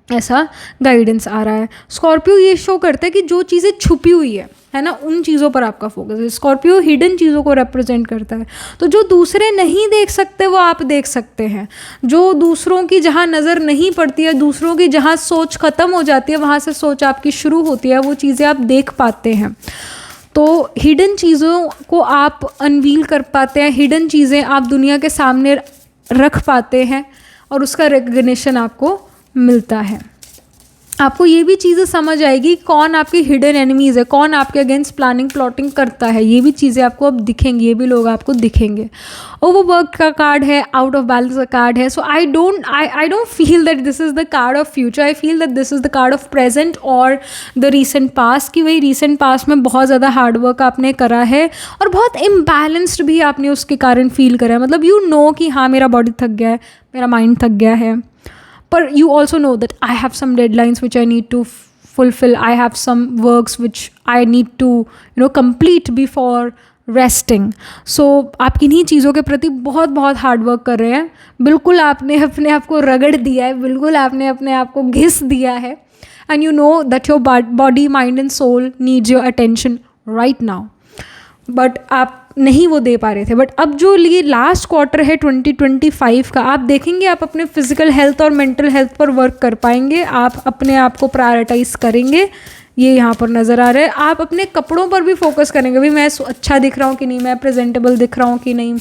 ऐसा guidance आ रहा है. Scorpio ये show करता है कि जो चीज़ें छुपी हुई है ना, उन चीज़ों पर आपका फोकस है. स्कॉर्पियो हिडन चीज़ों को रिप्रेजेंट करता है. तो जो दूसरे नहीं देख सकते वो आप देख सकते हैं. जो दूसरों की जहाँ नज़र नहीं पड़ती है, दूसरों की जहाँ सोच ख़त्म हो जाती है, वहाँ से सोच आपकी शुरू होती है, वो चीज़ें आप देख पाते हैं. तो हिडन चीज़ों को आप अनवील कर पाते हैं, हिडन चीज़ें आप दुनिया के सामने रख पाते हैं और उसका रिकग्निशन आपको मिलता है. आपको ये भी चीज़ें समझ आएगी कौन आपके हिडन एनिमीज़ है, कौन आपके अगेंस्ट प्लानिंग प्लॉटिंग करता है. ये भी चीज़ें आपको अब दिखेंगी, ये भी लोग आपको दिखेंगे. ओवरवर्क का कार्ड है, आउट ऑफ बैलेंस का कार्ड है. So I don't feel that this is the card of future. I feel that this is the card of present और द रीसेंट पास्ट. कि वही रीसेंट पास्ट में बहुत ज़्यादा हार्डवर्क आपने करा है और बहुत इम्बैलेंस्ड भी आपने उसके कारण फील करा है. मतलब यू नो कि हाँ मेरा बॉडी थक गया है, मेरा माइंड थक गया है. But you also know that I have some deadlines which I need to fulfill. I have some works which I need to, complete before resting. So आप किन्हीं चीज़ों के प्रति बहुत बहुत हार्ड वर्क कर रहे हैं. बिल्कुल आपने अपने आप को रगड़ दिया है, बिल्कुल आपने अपने आप को घिस दिया है. And you know that your body, mind and soul needs your attention right now. But आप नहीं वो दे पा रहे थे. बट अब जो ये लास्ट क्वार्टर है 2025 का, आप देखेंगे आप अपने फिजिकल हेल्थ और मेंटल हेल्थ पर वर्क कर पाएंगे. आप अपने आप को प्रायोरिटाइज करेंगे, ये यहाँ पर नज़र आ रहा है. आप अपने कपड़ों पर भी फोकस करेंगे, भाई मैं अच्छा दिख रहा हूँ कि नहीं, मैं प्रेजेंटेबल दिख रहा हूँ कि नहीं,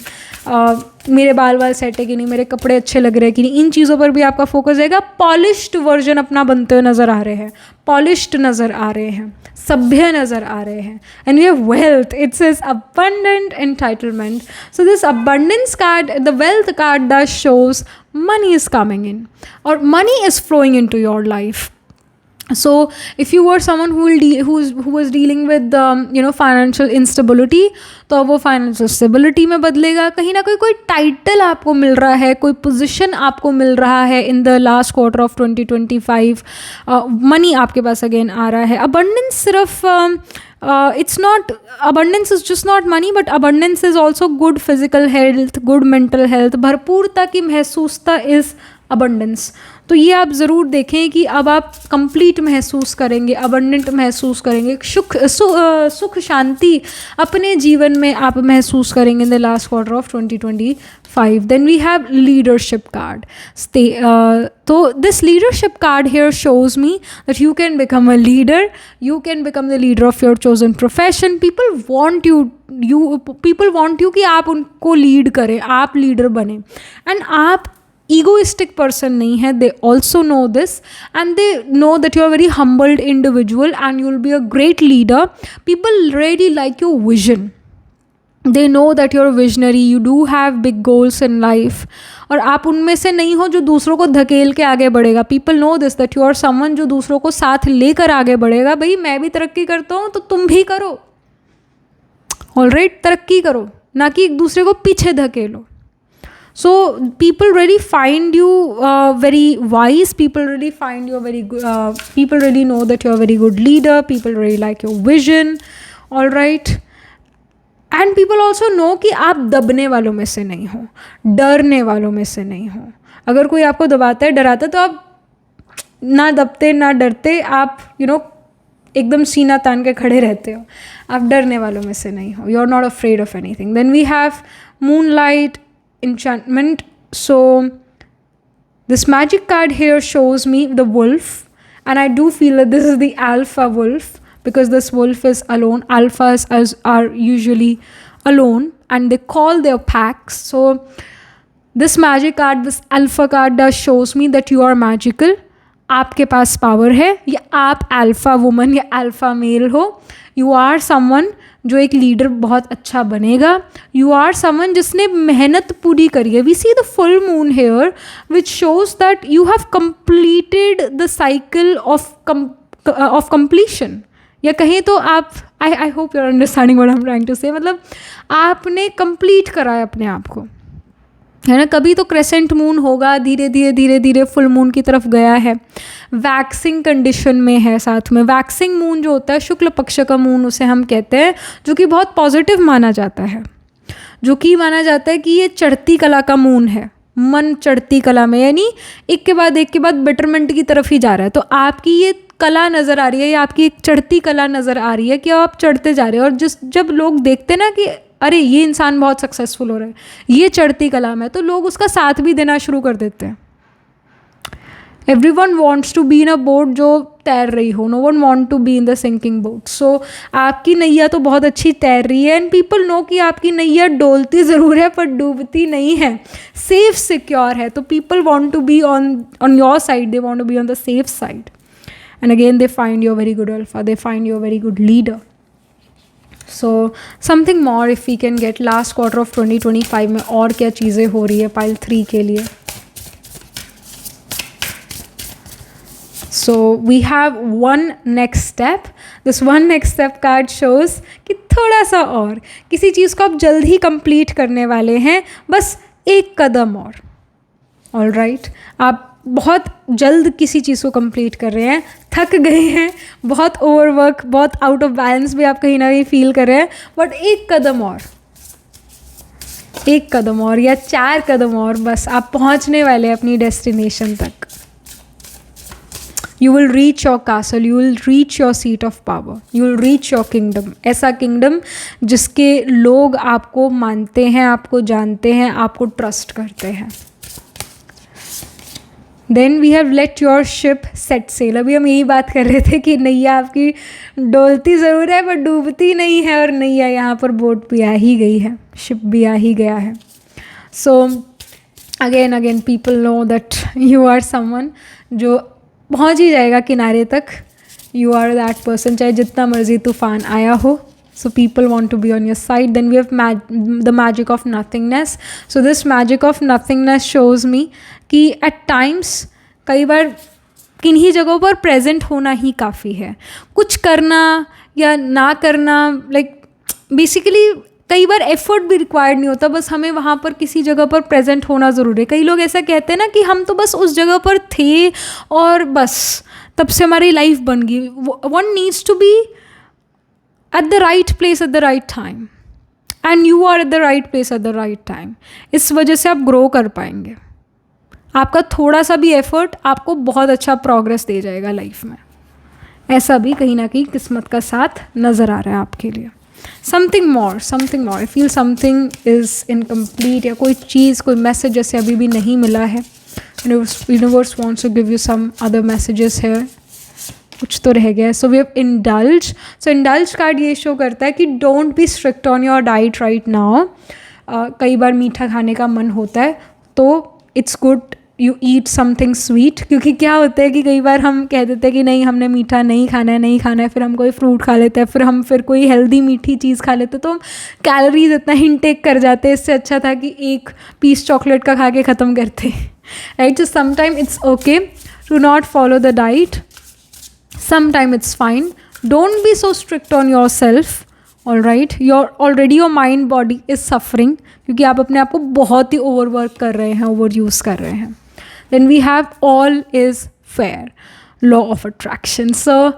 मेरे बाल सेट है कि नहीं, मेरे कपड़े अच्छे लग रहे हैं कि नहीं. इन चीज़ों पर भी आपका फोकस रहेगा. पॉलिश्ड वर्जन अपना बनते हुए नज़र आ रहे हैं, पॉलिश्ड नज़र आ रहे हैं, सभ्य नज़र आ रहे हैं. And we have wealth, it says abundant entitlement. So this abundance card, the wealth card, that shows money is coming in or money is flowing into your life. So if you were someone who was dealing with financial instability, तो वो financial stability में बदलेगा. कहीं ना कहीं कोई title आपको मिल रहा है, कोई पोजीशन आपको मिल रहा है इन the last quarter of 2025. Money आपके पास अगेन आ रहा है. अबंडेंस सिर्फ it's not, abundance is just not money, but abundance is also good physical health, good mental health. भरपूरता की महसूसता is abundance. तो ये आप ज़रूर देखें कि अब आप कंप्लीट महसूस करेंगे, अबंडेंट महसूस करेंगे, सुख शांति अपने जीवन में आप महसूस करेंगे in the last quarter of 2025. Then we have leadership card. तो this leadership card here shows me that you can become a leader, you can become the leader of your chosen profession. People want you कि आप उनको lead करें, आप leader बने. And आप egoistic person नहीं है. they also know this and they know that you are a very humbled individual and you will be a great leader. People really like your vision. They know that you're a visionary, you do have big goals in life. और आप उनमें से नहीं हो जो दूसरों को धकेल के आगे बढ़ेगा. People know this that you are someone जो दूसरों को साथ लेकर आगे बढ़ेगा. भाई मैं भी तरक्की करता हूँ तो तुम भी करो. Alright, तरक्की करो, ना कि एक दूसरे को पीछे धकेलो. So people really find you very wise. People really find you very good. People really know that you're a very good leader. People really like your vision. All right. And people also know कि आप दबने वालों में से नहीं हो, डरने वालों में से नहीं हो. अगर कोई आपको दबाता है, डराता है, तो आप ना दबते ना डरते, आप एकदम सीना तान के खड़े रहते हो. आप डरने वालों में से नहीं हो. You're not afraid of anything. Then we have moonlight enchantment. So this magic card here shows me the wolf, and I do feel that this is the alpha wolf because this wolf is alone. Alphas are usually alone and they call their packs. So this magic card, this alpha card, does shows me that you are magical. आपके पास power है, या आप alpha woman या alpha mail हो, you are someone जो एक leader बहुत अच्छा बनेगा, यू आर समवन जिसने मेहनत पूरी करी है. We see the full moon here which shows that you have completed the cycle of completion. या कहें तो आप, I hope you are understanding what I am trying to say, मतलब आपने कंप्लीट करा है अपने आप को, है ना. कभी तो क्रेसेंट मून होगा, धीरे धीरे धीरे धीरे फुल मून की तरफ गया है, वैक्सिंग कंडीशन में है. साथ में वैक्सिंग मून जो होता है, शुक्ल पक्ष का मून उसे हम कहते हैं, जो कि बहुत पॉजिटिव माना जाता है, जो कि माना जाता है कि ये चढ़ती कला का मून है, मन चढ़ती कला में, यानी एक के बाद बेटरमेंट की तरफ ही जा रहा है. तो आपकी ये कला नज़र आ रही है, या आपकी एक चढ़ती कला नज़र आ रही है कि आप चढ़ते जा रहे हो. और जब लोग देखते ना कि अरे ये इंसान बहुत सक्सेसफुल हो रहा है, ये चढ़ती कला में, तो लोग उसका साथ भी देना शुरू कर देते हैं. Everyone wants to be in a boat जो तैर रही हो, no one want to be in the sinking boat. So आपकी नैया तो बहुत अच्छी तैर रही है, एंड पीपल नो कि आपकी नैया डोलती ज़रूर है पर डूबती नहीं है, सेफ सिक्योर है. तो people want to be on your side, they want to be on the safe side. And again they find you a very good alpha, they find you a very good leader. So something more if we can get last quarter of 2025 में और क्या चीज़ें हो रही है pile 3 के लिए. So we have one next step. This one next step card shows कि थोड़ा सा और किसी चीज़ को आप जल्द ही कंप्लीट करने वाले हैं, बस एक कदम और. ऑल राइट, आप बहुत जल्द किसी चीज़ को कंप्लीट कर रहे हैं, थक गए हैं, बहुत ओवरवर्क, बहुत आउट ऑफ बैलेंस भी आप कहीं ना कहीं फील कर रहे हैं, बट एक कदम और या 4 कदम और, बस आप पहुंचने वाले हैं अपनी डेस्टिनेशन तक. You will reach your castle, you will reach your seat of power, you will reach your kingdom. ऐसा किंगडम जिसके लोग आपको मानते हैं, आपको जानते हैं, आपको ट्रस्ट करते हैं. Then we have let your ship set sail. अभी हम यही बात कर रहे थे कि नैया आपकी डोलती ज़रूर है पर डूबती नहीं है, और नैया यहाँ पर बोट भी आ ही गई है, शिप भी आ ही गया है. So again people know that you are someone जो पहुँच ही जाएगा किनारे तक. यू आर दैट पर्सन, चाहे जितना मर्जी तूफान आया हो. So people want to be on your side. Then we have the magic of nothingness. So this magic of nothingness shows me कि at times कई बार किन्हीं जगहों पर प्रेजेंट होना ही काफ़ी है. कुछ करना या ना करना, लाइक बेसिकली कई बार एफर्ट भी रिक्वायर्ड नहीं होता, बस हमें वहाँ पर किसी जगह पर प्रेजेंट होना ज़रूरी है. कई लोग ऐसा कहते हैं ना कि हम तो बस उस जगह पर थे और बस तब से हमारी लाइफ बन गई. One needs to be at the right place at the right time, and you are at the right place at the right time. इस वजह से आप ग्रो कर पाएंगे. आपका थोड़ा सा भी एफर्ट आपको बहुत अच्छा प्रोग्रेस दे जाएगा लाइफ में. ऐसा भी कहीं ना कहीं किस्मत का साथ नज़र आ रहा है आपके लिए. Something more I feel something is incomplete, या कोई चीज़, कोई मैसेज जैसे अभी भी नहीं मिला है. Universe wants to give you some other messages है, कुछ तो रह गया. So we have indulge. So indulge card ये शो करता है कि don't be strict on your diet right now. कई बार मीठा खाने का मन होता है तो it's good you eat something sweet. क्योंकि क्या होता है कि कई बार हम कह देते हैं कि नहीं हमने मीठा नहीं खाना है, फिर हम कोई फ्रूट खा लेते हैं, फिर कोई हेल्दी मीठी चीज़ खा लेते हैं, तो हम कैलोरीज इतना इनटेक कर जाते हैं. इससे अच्छा था कि एक पीस चॉकलेट का खा के ख़त्म करते. Right, so sometime it's okay to not follow the diet. Sometime it's fine. Don't be so strict on yourself. All right, your mind body is suffering क्योंकि आप अपने आप को बहुत ही overwork कर रहे हैं, overuse कर रहे हैं. Then we have all is fair, law of attraction. So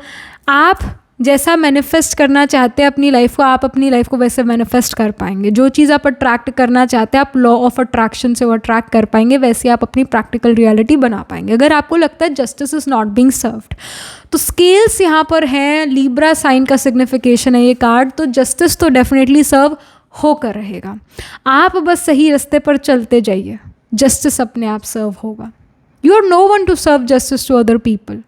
आप जैसा मैनिफेस्ट करना चाहते हैं अपनी लाइफ को, आप अपनी लाइफ को वैसे मैनिफेस्ट कर पाएंगे. जो चीज़ आप अट्रैक्ट करना चाहते हैं आप लॉ ऑफ अट्रैक्शन से वो अट्रैक्ट कर पाएंगे, वैसे आप अपनी प्रैक्टिकल रियलिटी बना पाएंगे. अगर आपको लगता है justice is not being served, तो स्केल्स यहाँ पर हैं, लीब्रा साइन का सिग्निफिकेशन है ये कार्ड, तो जस्टिस तो डेफिनेटली सर्व होकर रहेगा. आप बस सही रास्ते पर चलते जाइए, जस्टिस अपने आप सर्व होगा. You are no one to serve justice to other people.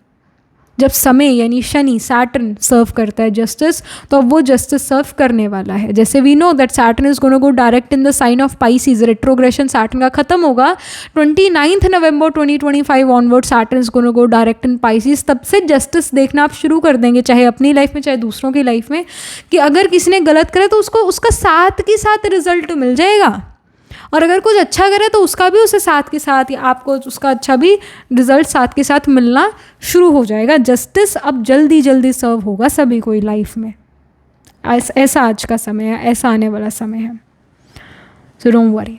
जब समय यानी शनि सैटर्न सर्व करता है जस्टिस, तो अब वो जस्टिस सर्व करने वाला है। जैसे we know that Saturn is gonna go direct in the sign of Pisces, retrogression Saturn का खत्म होगा 29 नवंबर 2025 onward, Saturn is gonna go direct in Pisces. तब से जस्टिस देखना आप शुरू कर देंगे, चाहे अपनी लाइफ में चाहे दूसरों की लाइफ में, कि अगर किसी ने गलत करा तो उसको उसका साथ के साथ रिजल्ट मिल जाएगा, और अगर कुछ अच्छा करे तो उसका भी उसे साथ के साथ, या आपको उसका अच्छा भी रिजल्ट साथ के साथ मिलना शुरू हो जाएगा। जस्टिस अब जल्दी जल्दी सर्व होगा सभी को लाइफ में। ऐसा आज का समय है, ऐसा आने वाला समय है। So don't worry.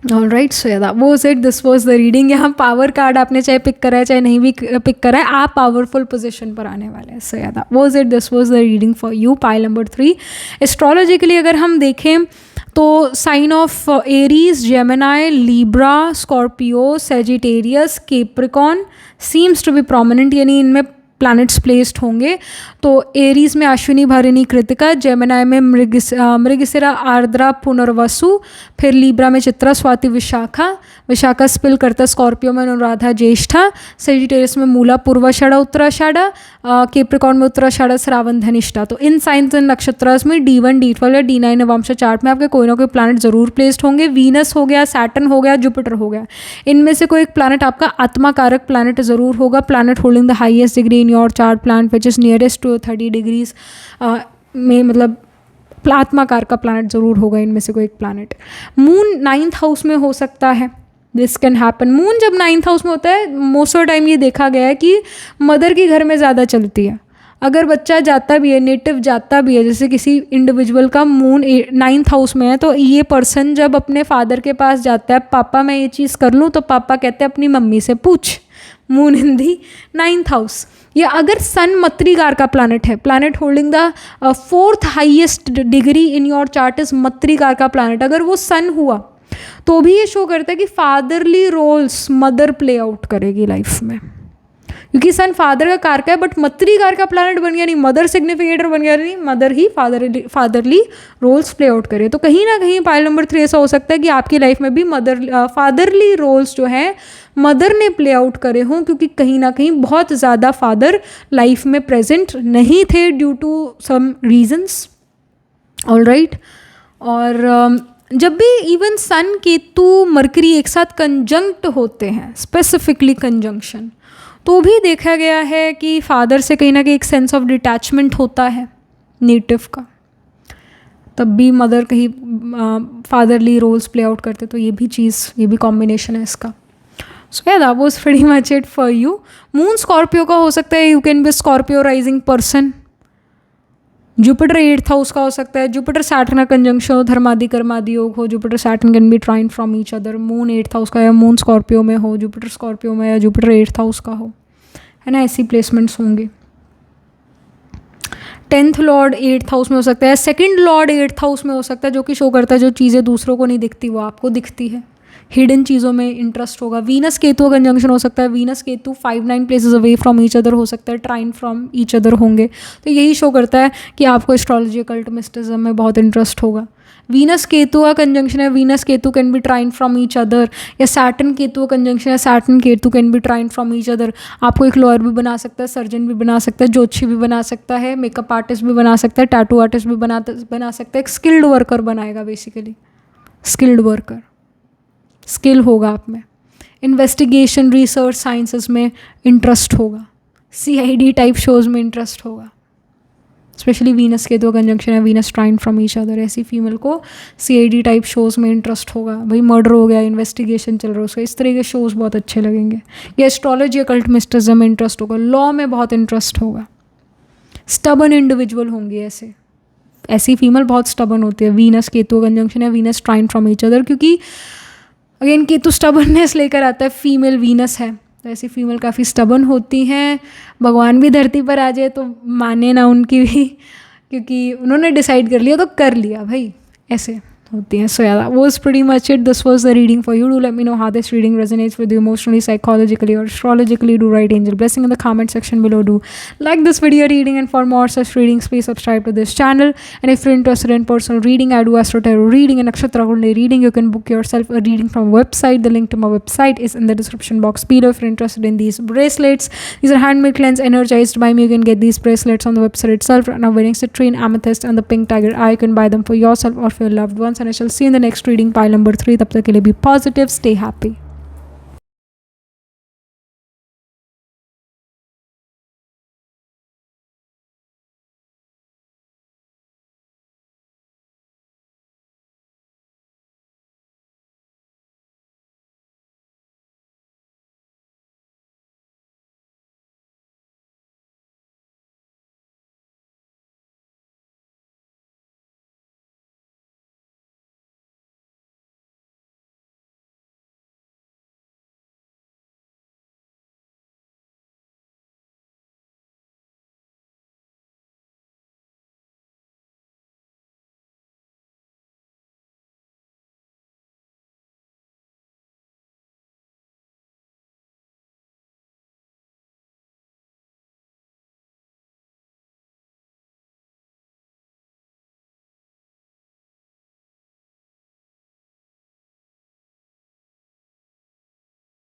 ऑलराइट, सो या वो it, this was the reading. यहाँ पावर कार्ड आपने चाहे पिक करा है चाहे नहीं भी पिक करा है, आप पावरफुल पोजीशन पर आने वाले हैं। सो या वो it, this was the reading for you, pile number 3। Astrologically अगर हम देखें तो sign of Aries, Gemini, Libra, Scorpio, Sagittarius, Capricorn seems to be prominent, यानी इनमें प्लैनेट्स प्लेस्ड होंगे। तो एरीज में अश्विनी, भरिणी, कृतिका, जेमिनाई में मृगशिरा, आर्द्रा, पुनर्वसु, फिर लिब्रा में चित्रा, स्वाति, विशाखा, विशाखा स्पिल करता, स्कॉर्पियो में अनुराधा, ज्येष्ठा, सेजिटेरियस में मूला, पूर्वाषाढ़ा, उत्तराषाढ़ा, कैप्रिकॉर्न में उत्तराषाढ़ा, श्रावण, धनिष्ठा। तो इन साइंस एंड नक्षत्रास में D1, D12 या D9 नवांश चार्ट में आपके कोई ना कोई प्लैनेट जरूर प्लेस्ड होंगे। वीनस हो गया, सैटर्न हो गया, जुपिटर हो गया, इनमें से कोई एक प्लैनेट आपका आत्मा कारक प्लैनेट जरूर होगा। Planet holding the highest degree in your chart, planet which is nearest to 30 degrees में, मतलब आत्माकार का प्लैनेट जरूर होगा इनमें से कोई एक प्लैनेट। मून 9th हाउस में हो सकता है, दिस कैन हैपन। मून जब 9th हाउस में होता है, मोस्ट ऑफ टाइम ये देखा गया है कि मदर की घर में ज़्यादा चलती है। अगर बच्चा जाता भी है, नेटिव जाता भी है, जैसे किसी इंडिविजुअल का मून 9th हाउस में है, तो ये पर्सन जब अपने फादर के पास जाता है, पापा मैं ये चीज़ कर लूँ, तो पापा कहते हैं अपनी मम्मी से पूछ। Moon in the 9th house. या अगर सन मत्रिकार का प्लैनेट है, planet holding the 4th highest degree in your chart is Matrikaraka का प्लैनेट, अगर वो सन हुआ तो भी ये शो करता है कि fatherly roles mother play out करेगी लाइफ में, क्योंकि सन फादर का कारक है, बट मत्रिकार का प्लैनेट बन गया, नहीं मदर सिग्निफिकेटर बन गया, नहीं मदर ही फादरली रोल्स प्ले आउट करे। तो कहीं ना कहीं पाइल नंबर 3 ऐसा हो सकता है कि आपकी लाइफ में भी फादरली रोल्स जो है मदर ने प्ले आउट करे हों, क्योंकि कहीं ना कहीं बहुत ज़्यादा फादर लाइफ में प्रेजेंट नहीं थे due to some reasons. Alright, और जब भी इवन सन, केतु, मरकरी एक साथ कंजंक्ट होते हैं, स्पेसिफिकली कंजंक्शन, तो भी देखा गया है कि फादर से कहीं ना कहीं एक सेंस ऑफ डिटैचमेंट होता है नेटिव का, तब भी मदर कहीं फादरली रोल्स प्ले आउट करते। तो ये भी चीज़, ये भी कॉम्बिनेशन है इसका। सो या that was pretty much it for you. Moon Scorpio का हो सकता है, you can be Scorpio rising person. Jupiter 8th house का हो सकता है, जुपिटर सैटर्न का कंजंक्शन हो, धर्मादि कर्मादि योग हो, Jupiter Saturn can be trine from each other. Moon 8th house का या मून स्कॉर्पियो में हो, जुपिटर स्कॉर्पियो में, या जुपिटर 8th हाउस का हो, है ना, ऐसी प्लेसमेंट्स होंगे। 10th लॉर्ड 8th हाउस में हो सकता है, सेकंड लॉर्ड 8th हाउस में हो सकता है, जो कि शो करता है जो चीज़ें दूसरों को नहीं दिखती वो आपको दिखती है, हिडन चीज़ों में इंटरेस्ट होगा। वीनस केतु कंजंक्शन हो सकता है, Venus Ketu 5-9 places away from each other हो सकता है, ट्राइन फ्रॉम ईच अदर होंगे। तो यही शो करता है कि आपको एस्ट्रोलॉजी, कल्ट, मिस्टिज्म में बहुत इंटरेस्ट होगा। वीनस केतु का कंजंक्शन है, Venus Ketu can be trine from each other, या सैटर्न केतु कंजंक्शन है, Saturn Ketu can be trine from each other. आपको एक लॉयर भी बना सकता है, सर्जन भी बना सकता है, ज्योतिषी भी बना सकता है, मेकअप आर्टिस्ट भी बना सकता है, टैटू आर्टिस्ट भी बना सकता है, एक स्किल्ड वर्कर बनाएगा, बेसिकली स्किल्ड वर्कर, स्किल होगा आप में। इन्वेस्टिगेशन, रिसर्च, साइंसेस में इंटरेस्ट होगा, CID टाइप शोज़ में इंटरेस्ट होगा। स्पेशली वीनस के दो कंजंक्शन है, Venus trine from each other, ऐसी फीमेल को CID टाइप शोज़ में इंटरेस्ट होगा। भाई मर्डर हो गया, इन्वेस्टिगेशन चल रहा है उसका, इस तरह के शोज़ बहुत अच्छे लगेंगे। या एस्ट्रोलॉजी, कल्ट, मिस्टिज्म में इंटरेस्ट होगा, लॉ में बहुत इंटरेस्ट होगा। स्टबन इंडिविजुअल होंगी ऐसी फीमेल बहुत स्टबन होती है। वीनस केतु कंजंक्शन है, Venus trine from each other, क्योंकि अगेन केतु स्टबननेस लेकर आता है, फीमेल वीनस है, तो ऐसी फीमेल काफ़ी स्टबन होती हैं। भगवान भी धरती पर आ जाए तो माने ना उनकी भी, क्योंकि उन्होंने डिसाइड कर लिया तो कर लिया भाई, ऐसे होती हैं. So yeah, that was pretty much it. This was the reading for you. Do let me know how this reading resonates with you emotionally, psychologically, or astrologically. Do write angel blessing in the comment section below. Do like this video reading, and for more such readings, please subscribe to this channel. And if you're interested in personal reading, I do astro tarot reading and nakshatra kunde reading. You can book yourself a reading from a website. The link to my website is in the description box below. If you're interested in these bracelets, these are handmade, cleansed, energized by me. You can get these bracelets on the website itself. Right now, wearing citrine, amethyst, and the pink tiger eye. You can buy them for yourself or for your loved ones. And I shall see you in the next reading, pile number 3. Tab tak ke liye be positive, stay happy.